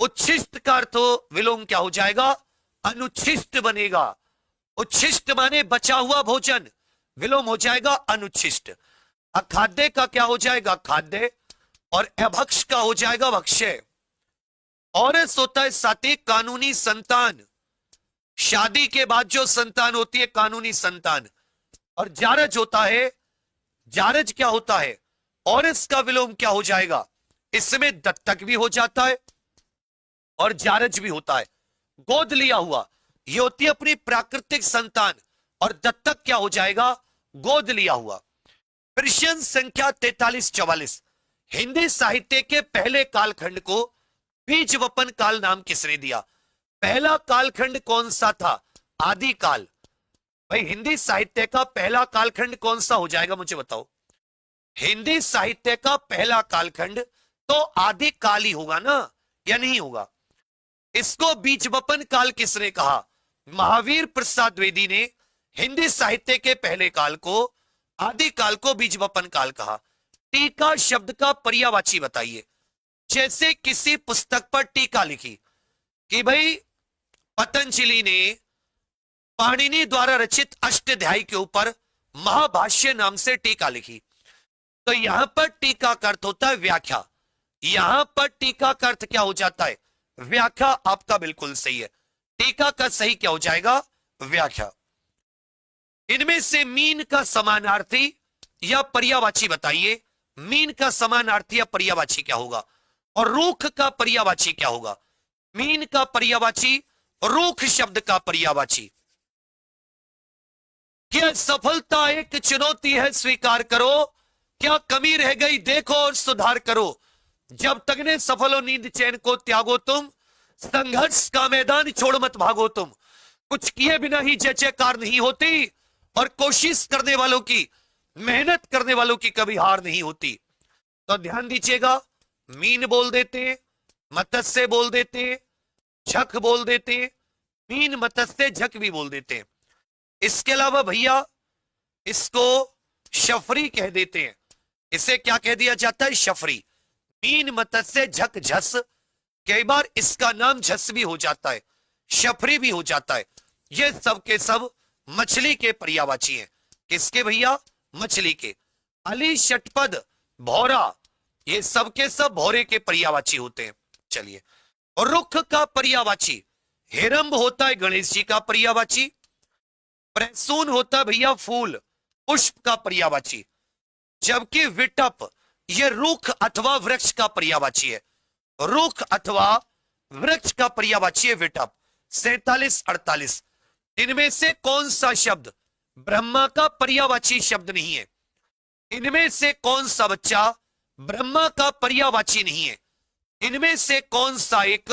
उच्छिष्ट का अर्थ विलोम क्या हो जाएगा? अनुच्छिष्ट बनेगा। उच्छिष्ट माने बचा हुआ भोजन, विलोम हो जाएगा अनुच्छिष्ट। अखाद्य का क्या हो जाएगा? खाद्य। और अभक्ष का हो जाएगा भक्ष्य। औरस होता है साथी कानूनी संतान, शादी के बाद जो संतान होती है कानूनी संतान। और जारज होता है, जारज क्या होता है? औरस का विलोम क्या हो जाएगा? इसमें दत्तक भी हो जाता है और जारज भी होता है। गोद लिया हुआ, ये होती है अपनी प्राकृतिक संतान, और दत्तक क्या हो जाएगा? गोद लिया हुआ। प्रश्न संख्या 43-44, हिंदी साहित्य के पहले कालखंड को बीज वपन काल नाम किसने दिया? पहला कालखंड कौन सा था? आदि काल। भाई हिंदी साहित्य का पहला कालखंड कौन सा हो जाएगा, मुझे बताओ। हिंदी साहित्य का पहला कालखंड तो आदि काल ही होगा ना, या नहीं होगा? इसको बीज वपन काल किसने कहा? महावीर प्रसाद द्विवेदी ने हिंदी साहित्य के पहले काल को, आदि काल को बीज वपन काल कहा। टीका शब्द का पर्यायवाची बताइए। जैसे किसी पुस्तक पर टीका लिखी कि भाई पतंजलि ने पाणिनि द्वारा रचित अष्टाध्यायी के ऊपर महाभाष्य नाम से टीका लिखी, तो यहां पर टीका का अर्थ होता है व्याख्या। यहां पर टीका का अर्थ क्या हो जाता है? व्याख्या। आपका बिल्कुल सही है, टीका का सही क्या हो जाएगा? व्याख्या। इनमें से मीन का समानार्थी या पर्यायवाची बताइए। मीन का समानार्थी या पर्यायवाची क्या होगा? और रूख का पर्यायवाची क्या होगा? मीन का पर्यायवाची, रूख शब्द का पर्यायवाची। क्या सफलता एक चुनौती है, स्वीकार करो। क्या कमी रह गई देखो और सुधार करो। जब तक ने सफलो नींद चैन को त्यागो तुम, संघर्ष का मैदान छोड़ मत भागो तुम। कुछ किए बिना ही जय जयकार नहीं होती, और कोशिश करने वालों की, मेहनत करने वालों की कभी हार नहीं होती। तो ध्यान दीजिएगा, मीन बोल देते, मत्स्य बोल देते, झक बोल देते, मीन मत्स्य झक भी बोल देते। इसके अलावा भैया इसको शफरी कह देते हैं। इसे क्या कह दिया जाता है? शफरी। मीन मत्स्य झक झस, कई बार इसका नाम झस भी हो जाता है, शफरी भी हो जाता है। ये सब के सब मछली के पर्यायवाची हैं। किसके भैया? मछली के। अली, षटपद, भौरा, ये सब के सब भौरे के पर्यायवाची होते हैं। चलिए, और रुख का पर्यायवाची हेरंब होता है गणेश जी का पर्यायवाची। प्रसून होता भैया फूल, पुष्प का पर्यायवाची। जबकि विटप ये रुख अथवा वृक्ष का पर्यायवाची है। रुख अथवा वृक्ष का पर्यायवाची है विटप। 47-48, इनमें से कौन सा शब्द ब्रह्मा का पर्यायवाची शब्द नहीं है? इनमें से कौन सा बच्चा ब्रह्मा का पर्यायवाची नहीं है? इनमें से कौन सा एक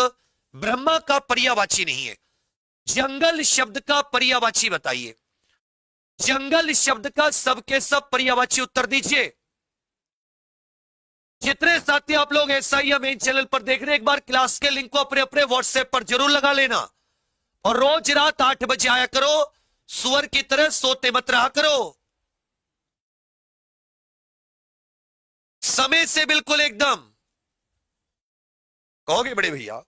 ब्रह्मा का पर्यायवाची नहीं है? जंगल शब्द का पर्यायवाची बताइए। जंगल शब्द का सबके सब पर्यायवाची उत्तर दीजिए। जितने साथी आप लोग SIM मेन चैनल पर देख रहे हैं, एक बार क्लास के लिंक को अपने अपने व्हाट्सएप पर जरूर लगा लेना और रोज रात 8 बजे आया करो। सुअर की तरह सोते मत रहा करो, समय से बिल्कुल एकदम। कहोगे बड़े भैया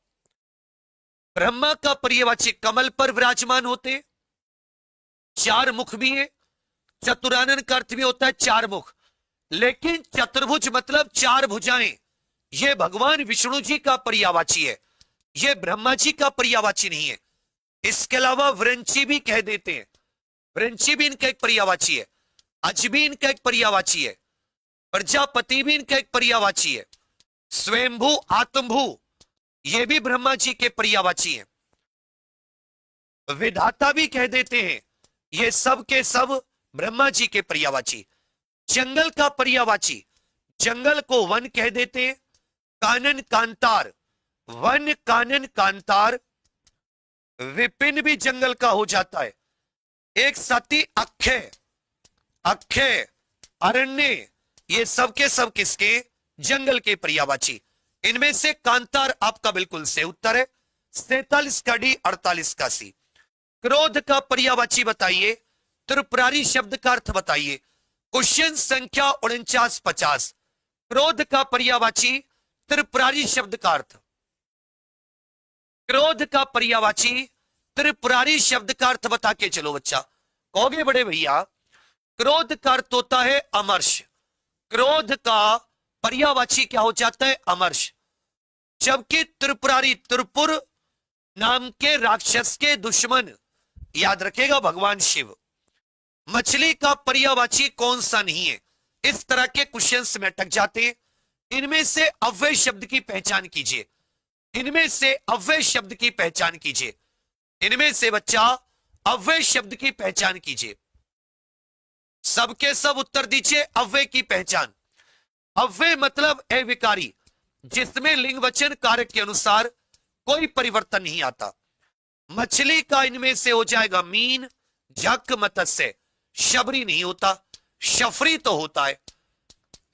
ब्रह्मा का पर्यायवाची कमल पर विराजमान होते, 4 मुख भी है, चतुरानन का अर्थ भी होता है 4 मुख, लेकिन चतुर्भुज मतलब 4 भुजाएं, यह भगवान विष्णु जी का पर्यायवाची है, यह ब्रह्मा जी का पर्यायवाची नहीं है। इसके अलावा वृंची भी कह देते हैं, वृंची भी इनका एक पर्यायवाची है, अज भी इनका एक पर्यायवाची है, प्रजापति भी इनका एक पर्यायवाची है, स्वयंभू आत्मभू ये भी ब्रह्मा जी के पर्यायवाची हैं, विधाता भी कह देते हैं, ये सब के सब ब्रह्मा जी के पर्यायवाची। जंगल का पर्यायवाची, जंगल को वन कह देते हैं, कानन कांतार, वन कानन कांतार, विपिन भी जंगल का हो जाता है। एक साथी अक्षय, अक्षय, अरण्य, ये सब के सब किसके? जंगल के पर्यायवाची। इनमें से कांतार आपका बिल्कुल सही उत्तर है, 47 का डी, 48 का सी। क्रोध का पर्यायवाची बताइए, त्रिपुरारी शब्द का अर्थ बताइए। क्वेश्चन संख्या 49-50। क्रोध का पर्यायवाची, त्रिपुरारी शब्द का अर्थ। क्रोध का पर्यायवाची, त्रिपुरारी शब्द का अर्थ बता के चलो बच्चा। कहोगे बड़े भैया क्रोध का अर्थ होता है अमर्ष, क्रोध का पर्यायवाची क्या हो जाता है? अमर्ष। जबकि त्रिपुरारी, त्रिपुर नाम के राक्षस के दुश्मन, याद रखेगा भगवान शिव। मछली का पर्यायवाची कौन सा नहीं है? इस तरह के क्वेश्चंस में अटक जाते हैं। इनमें से अव्यय शब्द की पहचान कीजिए, इनमें से अव्यय शब्द की पहचान कीजिए, इनमें से बच्चा अव्यय शब्द की पहचान कीजिए। सबके सब उत्तर दीजिए। अव्यय की पहचान, अव्यय मतलब अविकारी, जिसमें लिंग वचन कारक के अनुसार कोई परिवर्तन नहीं आता। मछली का इनमें से हो जाएगा मीन, झक, मत्स्य। शबरी नहीं होता, शफरी तो होता है,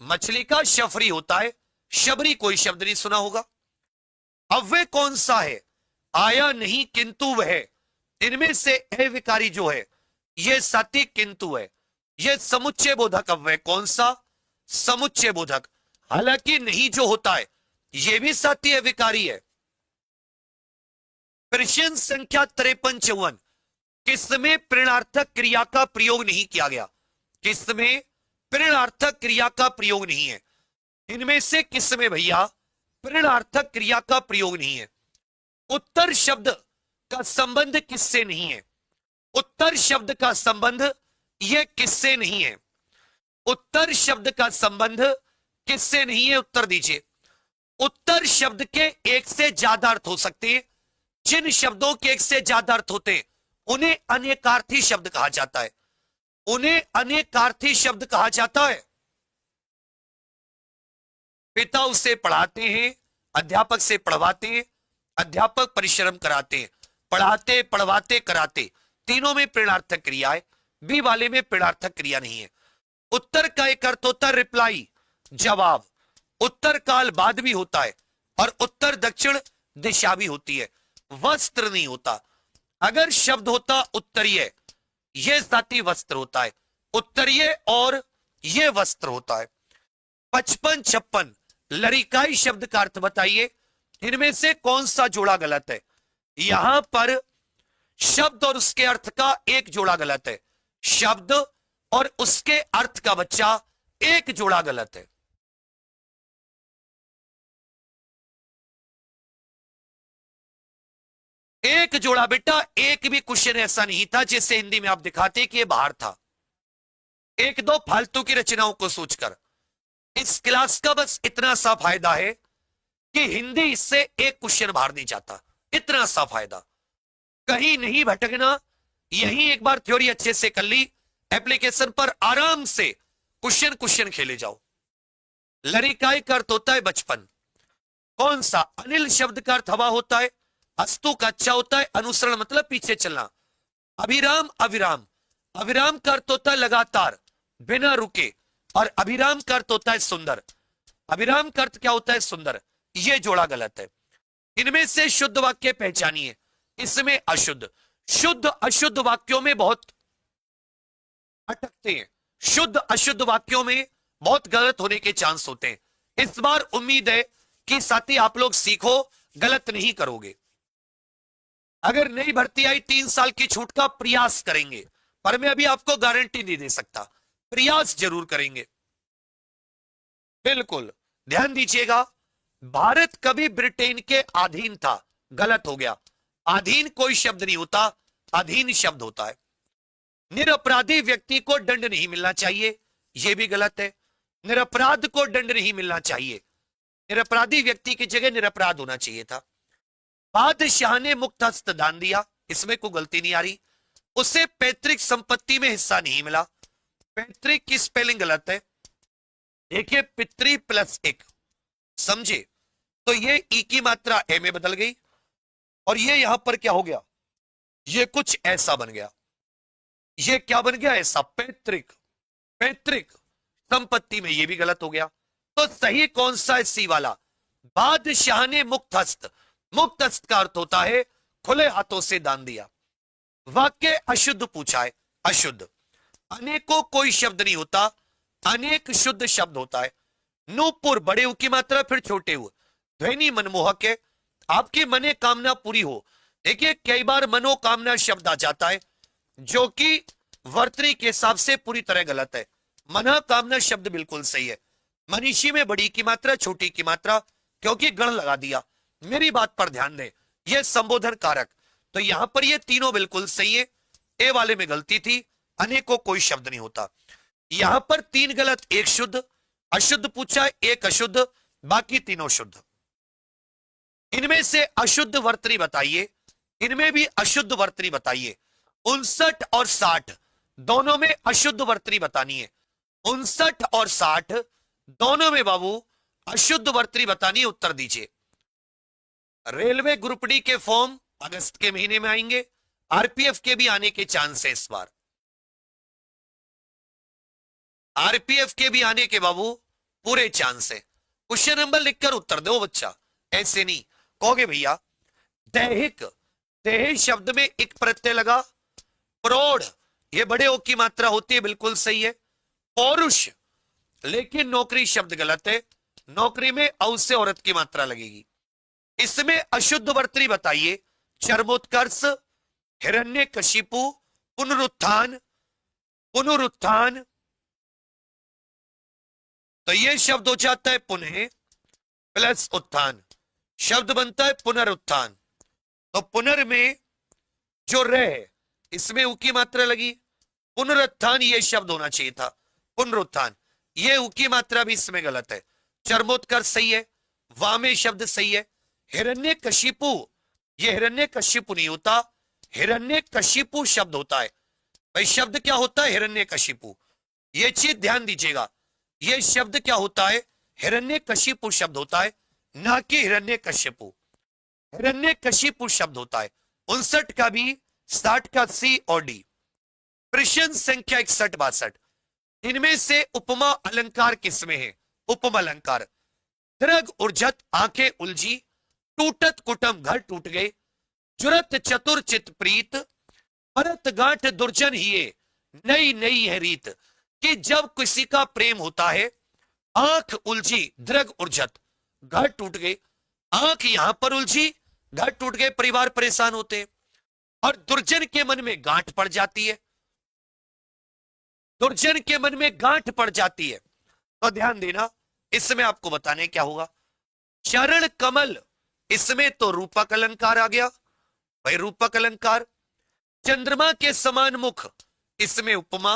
मछली का शफरी होता है, शबरी कोई शब्द नहीं सुना होगा। अव्यय कौन सा है? आया नहीं किंतु वह। इनमें से अविकारी जो है यह सत्य किंतु है, यह समुच्चय बोधक अव्यय। कौन सा? समुच्चय बोधक। हालांकि नहीं जो होता है यह भी सत्य अविकारी है। प्रश्न संख्या 53-54। किसमें प्रेरणार्थक क्रिया का प्रयोग नहीं किया गया? किसमें प्रेरणार्थक क्रिया का प्रयोग नहीं है? इनमें से किसमें भैया प्रेरणार्थक क्रिया का प्रयोग नहीं है? उत्तर शब्द का संबंध किससे नहीं है? उत्तर शब्द का संबंध यह किससे नहीं है? उत्तर शब्द का संबंध किससे नहीं है? उत्तर दीजिए। उत्तर शब्द के एक से ज्यादा अर्थ हो सकते हैं। जिन शब्दों के एक से ज्यादा अर्थ होते हैं उन्हें अनेकार्थी शब्द कहा जाता है, उन्हें अनेकार्थी शब्द कहा जाता है। पिता उसे पढ़ाते हैं, अध्यापक से पढ़वाते हैं, अध्यापक परिश्रम कराते हैं, पढ़ाते, पढ़वाते, कराते, तीनों में प्रेरणार्थक क्रिया है। बी वाले में प्रेरणार्थक क्रिया नहीं है। उत्तर का एक अर्थ होता है रिप्लाई, जवाब। उत्तर काल बाद भी होता है और उत्तर दक्षिण दिशा भी होती है। वस्त्र नहीं होता। अगर शब्द होता उत्तरीय, यह साथी वस्त्र होता है, उत्तरीय और यह वस्त्र होता है। 55-56। लड़िकाई शब्द का अर्थ बताइए। इनमें से कौन सा जोड़ा गलत है? यहां पर शब्द और उसके अर्थ का एक जोड़ा गलत है, शब्द और उसके अर्थ का बच्चा एक जोड़ा गलत है। एक जोड़ा बेटा, एक भी क्वेश्चन ऐसा नहीं था जिससे हिंदी में आप दिखाते कि ये बाहर था। एक दो फालतू की रचनाओं को सोचकर। इस क्लास का बस इतना सा फायदा है कि हिंदी इससे एक क्वेश्चन बाहर नहीं जाता, इतना सा फायदा। कहीं नहीं भटकना, यही एक बार थ्योरी अच्छे से कर ली, एप्लीकेशन पर आराम से क्वेश्चन खेले जाओ। लड़िकाई का अर्थ होता है बचपन। कौन सा? अनिल शब्द का अर्थ हवा होता है, अस्तु का अच्छा होता है अनुसरण मतलब पीछे चलना। अभिराम अविराम, अविराम का अर्थ होता है लगातार बिना रुके, और अभिराम का अर्थ होता है सुंदर। अभिराम का अर्थ क्या होता है? सुंदर। ये जोड़ा गलत है। इनमें से शुद्ध वाक्य पहचानिए। इसमें अशुद्ध, शुद्ध अशुद्ध वाक्यों में बहुत अटकते हैं, शुद्ध अशुद्ध वाक्यों में बहुत गलत होने के चांस होते हैं। इस बार उम्मीद है कि साथी आप लोग सीखो, गलत नहीं करोगे। अगर नई भर्ती आई 3 साल की छूट का प्रयास करेंगे, पर मैं अभी आपको गारंटी नहीं दे सकता, प्रयास जरूर करेंगे। बिल्कुल ध्यान दीजिएगा, भारत कभी ब्रिटेन के अधीन था, गलत हो गया। अधीन कोई शब्द नहीं होता, अधीन शब्द होता है। निरपराधी व्यक्ति को दंड नहीं मिलना चाहिए, यह भी गलत है। निरपराध को दंड नहीं मिलना चाहिए, निरपराधी व्यक्ति की जगह निरपराध होना चाहिए था। बादशाह ने मुक्त हस्त दान दिया, इसमें कोई गलती नहीं आ रही। उसे पैतृक संपत्ति में हिस्सा नहीं मिला, पैतृक की स्पेलिंग गलत है। देखिए पितृ प्लस एक, समझे? तो ये ई की मात्रा ए में बदल गई, और ये यहां पर क्या हो गया? ये कुछ ऐसा बन गया। ये क्या बन गया? ऐसा पैतृक, पैतृक संपत्ति में ये भी गलत हो गया। तो सही कौन सा है? सी वाला। बादशाह ने मुक्त हस्त, मुक्त हस्त का अर्थ होता है खुले हाथों से दान दिया। वाक्य अशुद्ध पूछा है, अशुद्ध। अनेकों कोई शब्द नहीं होता, अनेक शुद्ध शब्द होता है। नूपुर बड़े ऊ की मात्रा फिर छोटे ऊ, ध्वनि मनमोहक है, आपकी मने कामना पूरी हो। देखिए कई बार मनोकामना शब्द आ जाता है जो कि वर्तनी के हिसाब से पूरी तरह गलत है। मना कामना शब्द बिल्कुल सही है। मनीषी में बड़ी की मात्रा छोटी की मात्रा, क्योंकि गण लगा दिया। मेरी बात पर ध्यान दें, यह संबोधन कारक, तो यहां पर ये तीनों बिल्कुल सही है। ए वाले में गलती थी, अनेकों कोई शब्द नहीं होता। यहां पर 3 गलत, 1 शुद्ध। अशुद्ध पूछा, 1 अशुद्ध, बाकी तीनों शुद्ध। इनमें से अशुद्ध वर्तनी बताइए, इनमें भी अशुद्ध वर्तनी बताइए। 59 और 60 दोनों में अशुद्ध वर्तनी बतानी है। 59 और 60 दोनों में बाबू अशुद्ध वर्तनी बतानी है। उत्तर दीजिए। रेलवे ग्रुप डी के फॉर्म अगस्त के महीने में आएंगे, आरपीएफ के भी आने के चांस है इस बार। आरपीएफ के भी आने के बाबू पूरे चांस है। क्वेश्चन नंबर लिखकर उत्तर दो बच्चा, ऐसे नहीं कहोगे भैया। दैहिक, दैहिक शब्द में एक प्रत्यय लगा। प्रौढ़, ये बड़े ओ की मात्रा होती है, बिल्कुल सही है। पौरुष, लेकिन नौकरी शब्द गलत है, नौकरी में औ से औरत की मात्रा लगेगी। इसमें अशुद्ध वर्तनी बताइए। चर्मोत्कर्ष, हिरण्यकशिपु, पुनरुत्थान, पुनरुत्थान, तो ये शब्द हो जाता है पुनः प्लस उत्थान, शब्द बनता है पुनरुत्थान। तो पुनर में जो रे है इसमें उ की मात्रा लगी। पुनरुत्थान ये शब्द होना चाहिए था, पुनरुत्थान, ये उ की मात्रा भी इसमें गलत है। चर्मोत्कर्ष सही है, वामे शब्द सही है। हिरण्यकशिपु, ये हिरण्यकशिपु नहीं होता, हिरण्यकशिपु शब्द होता है। भाई शब्द क्या होता है? हिरण्यकशिपु। ये चीज ध्यान दीजिएगा, ये शब्द क्या होता है? हिरण्यकशिपु शब्द होता है, ना कि हिरण्यकशिपु। हिरण्यकशिपु शब्द होता है। 59 का भी, 60 का सी और डी। प्रश्न संख्या 61-62, इनमें से उपमा अलंकार किसमें है? उपमा अलंकार। दृग उर्जत आंखें उलझी, टूटत कुटम घर टूट गए, जुरत चतुर चित प्रीत, परत गांठ दुर्जन ही नई नई है रीत। कि जब किसी का प्रेम होता है, आंख उलझी, दृग उर्जत, घर टूट गए। आंख यहां पर उलझी, घर टूट गए, परिवार परेशान होते हैं। और दुर्जन के मन में गांठ पड़ जाती है, दुर्जन के मन में गांठ पड़ जाती है। तो ध्यान देना, इसमें आपको बताने क्या होगा। चरण कमल, इसमें तो रूपक अलंकार आ गया। भाई रूपक अलंकार। चंद्रमा के समान मुख, इसमें उपमा।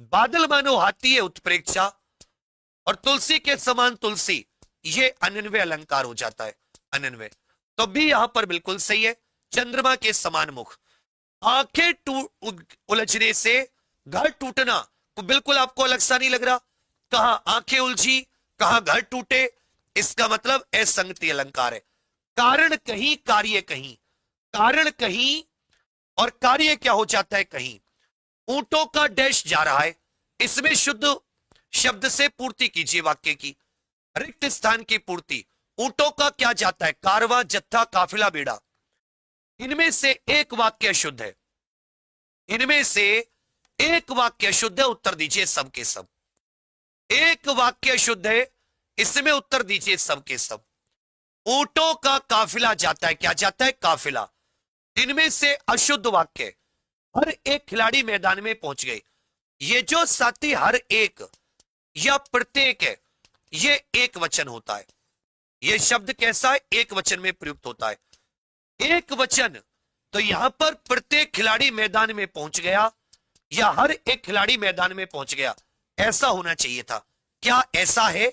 बादल मानो हाथी है, उत्प्रेक्षा। और तुलसी के समान तुलसी, ये अनन्वय अलंकार हो जाता है, अनन्वय। तो भी यहां पर बिल्कुल सही है। चंद्रमा के समान मुख, आंखें उलझने से घर टूटना, तो बिल्कुल आपको अलग सा नहीं लग रहा। कहां आंखें उलझी, कहां घर टूटे, इसका मतलब असंगति अलंकार है। कारण कहीं, कार्य कहीं, कारण कहीं और कार्य क्या हो जाता है कहीं। ऊंटों का डैश जा रहा है, इसमें शुद्ध शब्द से पूर्ति कीजिए वाक्य की, रिक्त स्थान की पूर्ति। ऊंटों का क्या जाता है, कारवां, जत्था, काफिला, बेड़ा। इनमें से एक वाक्य शुद्ध है, इनमें से एक वाक्य शुद्ध है, उत्तर दीजिए सब के सब। एक वाक्य शुद्ध है, इसमें उत्तर दीजिए सब के सब। ऊंटों का काफिला जाता है, क्या जाता है, काफिला। इनमें से अशुद्ध वाक्य, हर एक खिलाड़ी मैदान में पहुंच गए। ये जो साथी हर एक या प्रत्येक है, ये एक वचन होता है। ये शब्द कैसा है, एक वचन में प्रयुक्त होता है। एक वचन, तो यहां पर प्रत्येक खिलाड़ी मैदान में पहुंच गया या हर एक खिलाड़ी मैदान में पहुंच गया, ऐसा होना चाहिए था। क्या ऐसा है,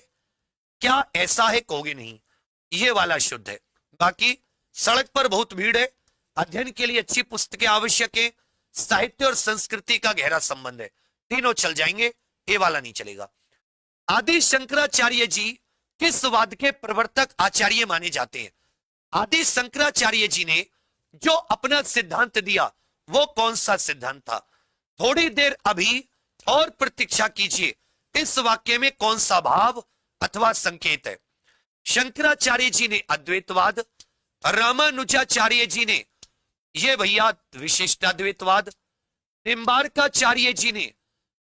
क्या ऐसा है, कहोगे नहीं, ये वाला शुद्ध है। बाकी सड़क पर बहुत भीड़ है, अध्ययन के लिए अच्छी पुस्तकें आवश्यक है, साहित्य और संस्कृति का गहरा संबंध है, तीनों चल जाएंगे, ये वाला नहीं चलेगा। आदि शंकराचार्य जी किस वाद के प्रवर्तक आचार्य माने जाते हैं। आदि शंकराचार्य जी ने जो अपना सिद्धांत दिया वो कौन सा सिद्धांत था। थोड़ी देर अभी और प्रतीक्षा कीजिए, इस वाक्य में कौन सा भाव अथवा संकेत है। शंकराचार्य जी ने अद्वैतवाद, रामानुजाचार्य जी ने ये भैया विशिष्टाद्वैतवाद, निम्बार्काचार्य जी ने,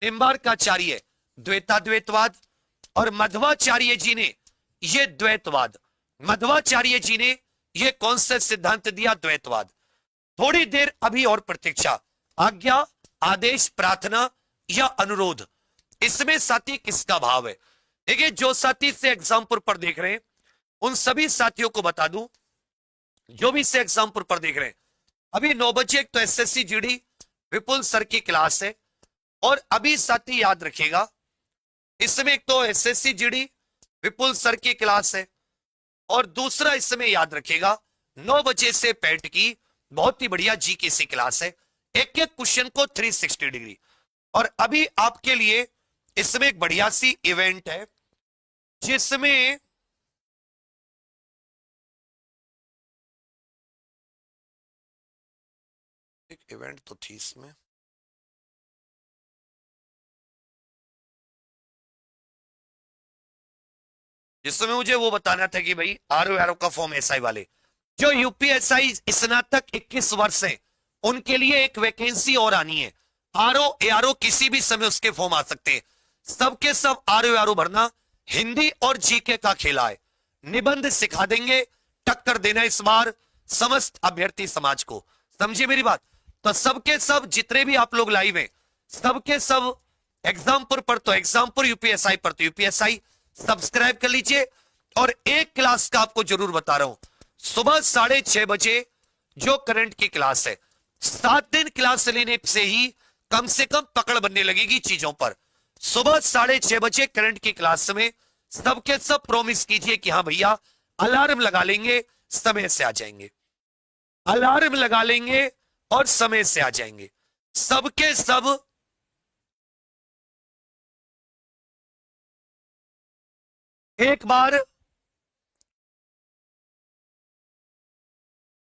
निम्बार्काचार्य द्वैताद्वैतवाद, और मध्वाचार्य जी ने ये द्वैतवाद। मध्वाचार्य जी ने ये कौन सा सिद्धांत दिया, द्वैतवाद। थोड़ी देर अभी और प्रतीक्षा, आज्ञा, आदेश, प्रार्थना या अनुरोध, इसमें साथी किसका भाव है। देखिए जो साथी से एग्जाम्पल पर देख रहे हैं उन सभी साथियों को बता दूं, जो भी से एग्जाम्पल पर देख रहे हैं, अभी 9 बजे एक तो एसएससी जीडी विपुल सर की क्लास है, और अभी साथी याद रखिएगा इसमें एक तो एसएससी जीडी विपुल सर की क्लास है, और दूसरा इसमें याद रखिएगा 9 बजे से पैट की बहुत ही बढ़िया जीकेसी क्लास है, एक एक क्वेश्चन को 360 डिग्री। और अभी आपके लिए इसमें एक बढ़िया सी इवेंट है जिसमें एक इवेंट तो थी इसमें, जिसमें मुझे वो बताना था कि भाई आरओ का फॉर्म एसआई वाले जो यूपीएसआई स्नातक 21 वर्ष है उनके लिए एक वैकेंसी और आनी है। आरओ किसी भी समय उसके फॉर्म आ सकते हैं। सबके सब आरओ भरना, हिंदी और जीके का खेला है, निबंध सिखा देंगे, टक्कर देना इस बार समस्त अभ्यर्थी समाज को, समझिए मेरी बात। तो सबके सब जितने भी आप लोग लाइव हैं, सबके सब एग्जामपुर पर तो एग्जामपुर, यूपीएसआई पर तो यूपीएसआई, सब्सक्राइब कर लीजिए। और एक क्लास का आपको जरूर बता रहा हूं, सुबह 6:30 बजे जो करंट की क्लास है, 7 दिन क्लास लेने से ही कम से कम पकड़ बनने लगेगी चीजों पर। सुबह 6:30 बजे करंट की क्लास में सबके सब प्रॉमिस कीजिए कि हाँ भैया अलार्म लगा लेंगे, समय से आ जाएंगे, अलार्म लगा लेंगे और समय से आ जाएंगे। सबके सब एक बार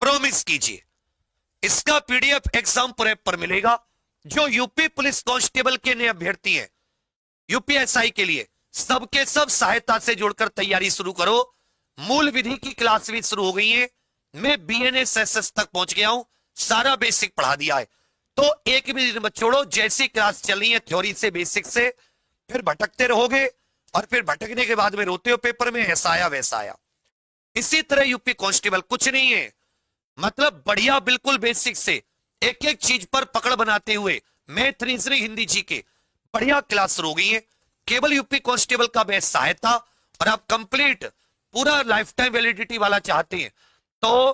प्रॉमिस कीजिए। इसका पीडीएफ एग्जाम प्रेप पर मिलेगा। जो यूपी पुलिस कांस्टेबल के नए अभ्यर्थी हैं यूपीएसआई के लिए, सबके सब सहायता से जुड़कर तैयारी शुरू करो। मूल विधि की क्लास भी शुरू हो गई है, मैं बीएनएसएसएस तक पहुंच गया हूं, सारा बेसिक पढ़ा दिया है। तो एक भी दिन मत छोड़ो, जैसी क्लास चल रही है थ्योरी से बेसिक से, फिर भटकते रहोगे और फिर भटकने के बाद में रोते हो पेपर में ऐसा आया वैसा आया। इसी तरह यूपी कांस्टेबल कुछ नहीं है, मतलब बढ़िया बिल्कुल बेसिक से एक एक चीज पर पकड़ बनाते हुए मैथ, रीजनिंग, हिंदी, जीके बढ़िया क्लास शुरू हो गई है। केवल यूपी कांस्टेबल का बेस्ट सहायता, और आप कंप्लीट पूरा लाइफ टाइम वैलिडिटी वाला चाहते हैं तो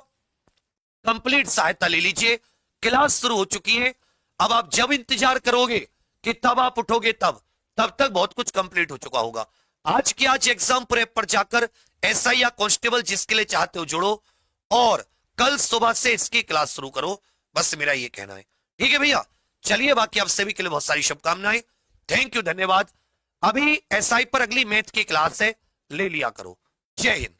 कंप्लीट सहायता ले लीजिए। क्लास शुरू हो चुकी है, अब आप जब इंतजार करोगे कि तब आप उठोगे तब तक बहुत कुछ कंप्लीट हो चुका होगा। आज की आज एग्जाम प्रेप पर जाकर एसआई या कांस्टेबल जिसके लिए चाहते हो जुड़ो, और कल सुबह से इसकी क्लास शुरू करो, बस मेरा ये कहना है। ठीक है भैया, चलिए बाकी आप सभी के लिए बहुत सारी शुभकामनाएं, थैंक यू, धन्यवाद। अभी एसआई पर अगली मैथ की क्लास है, ले लिया करो। जय हिंद।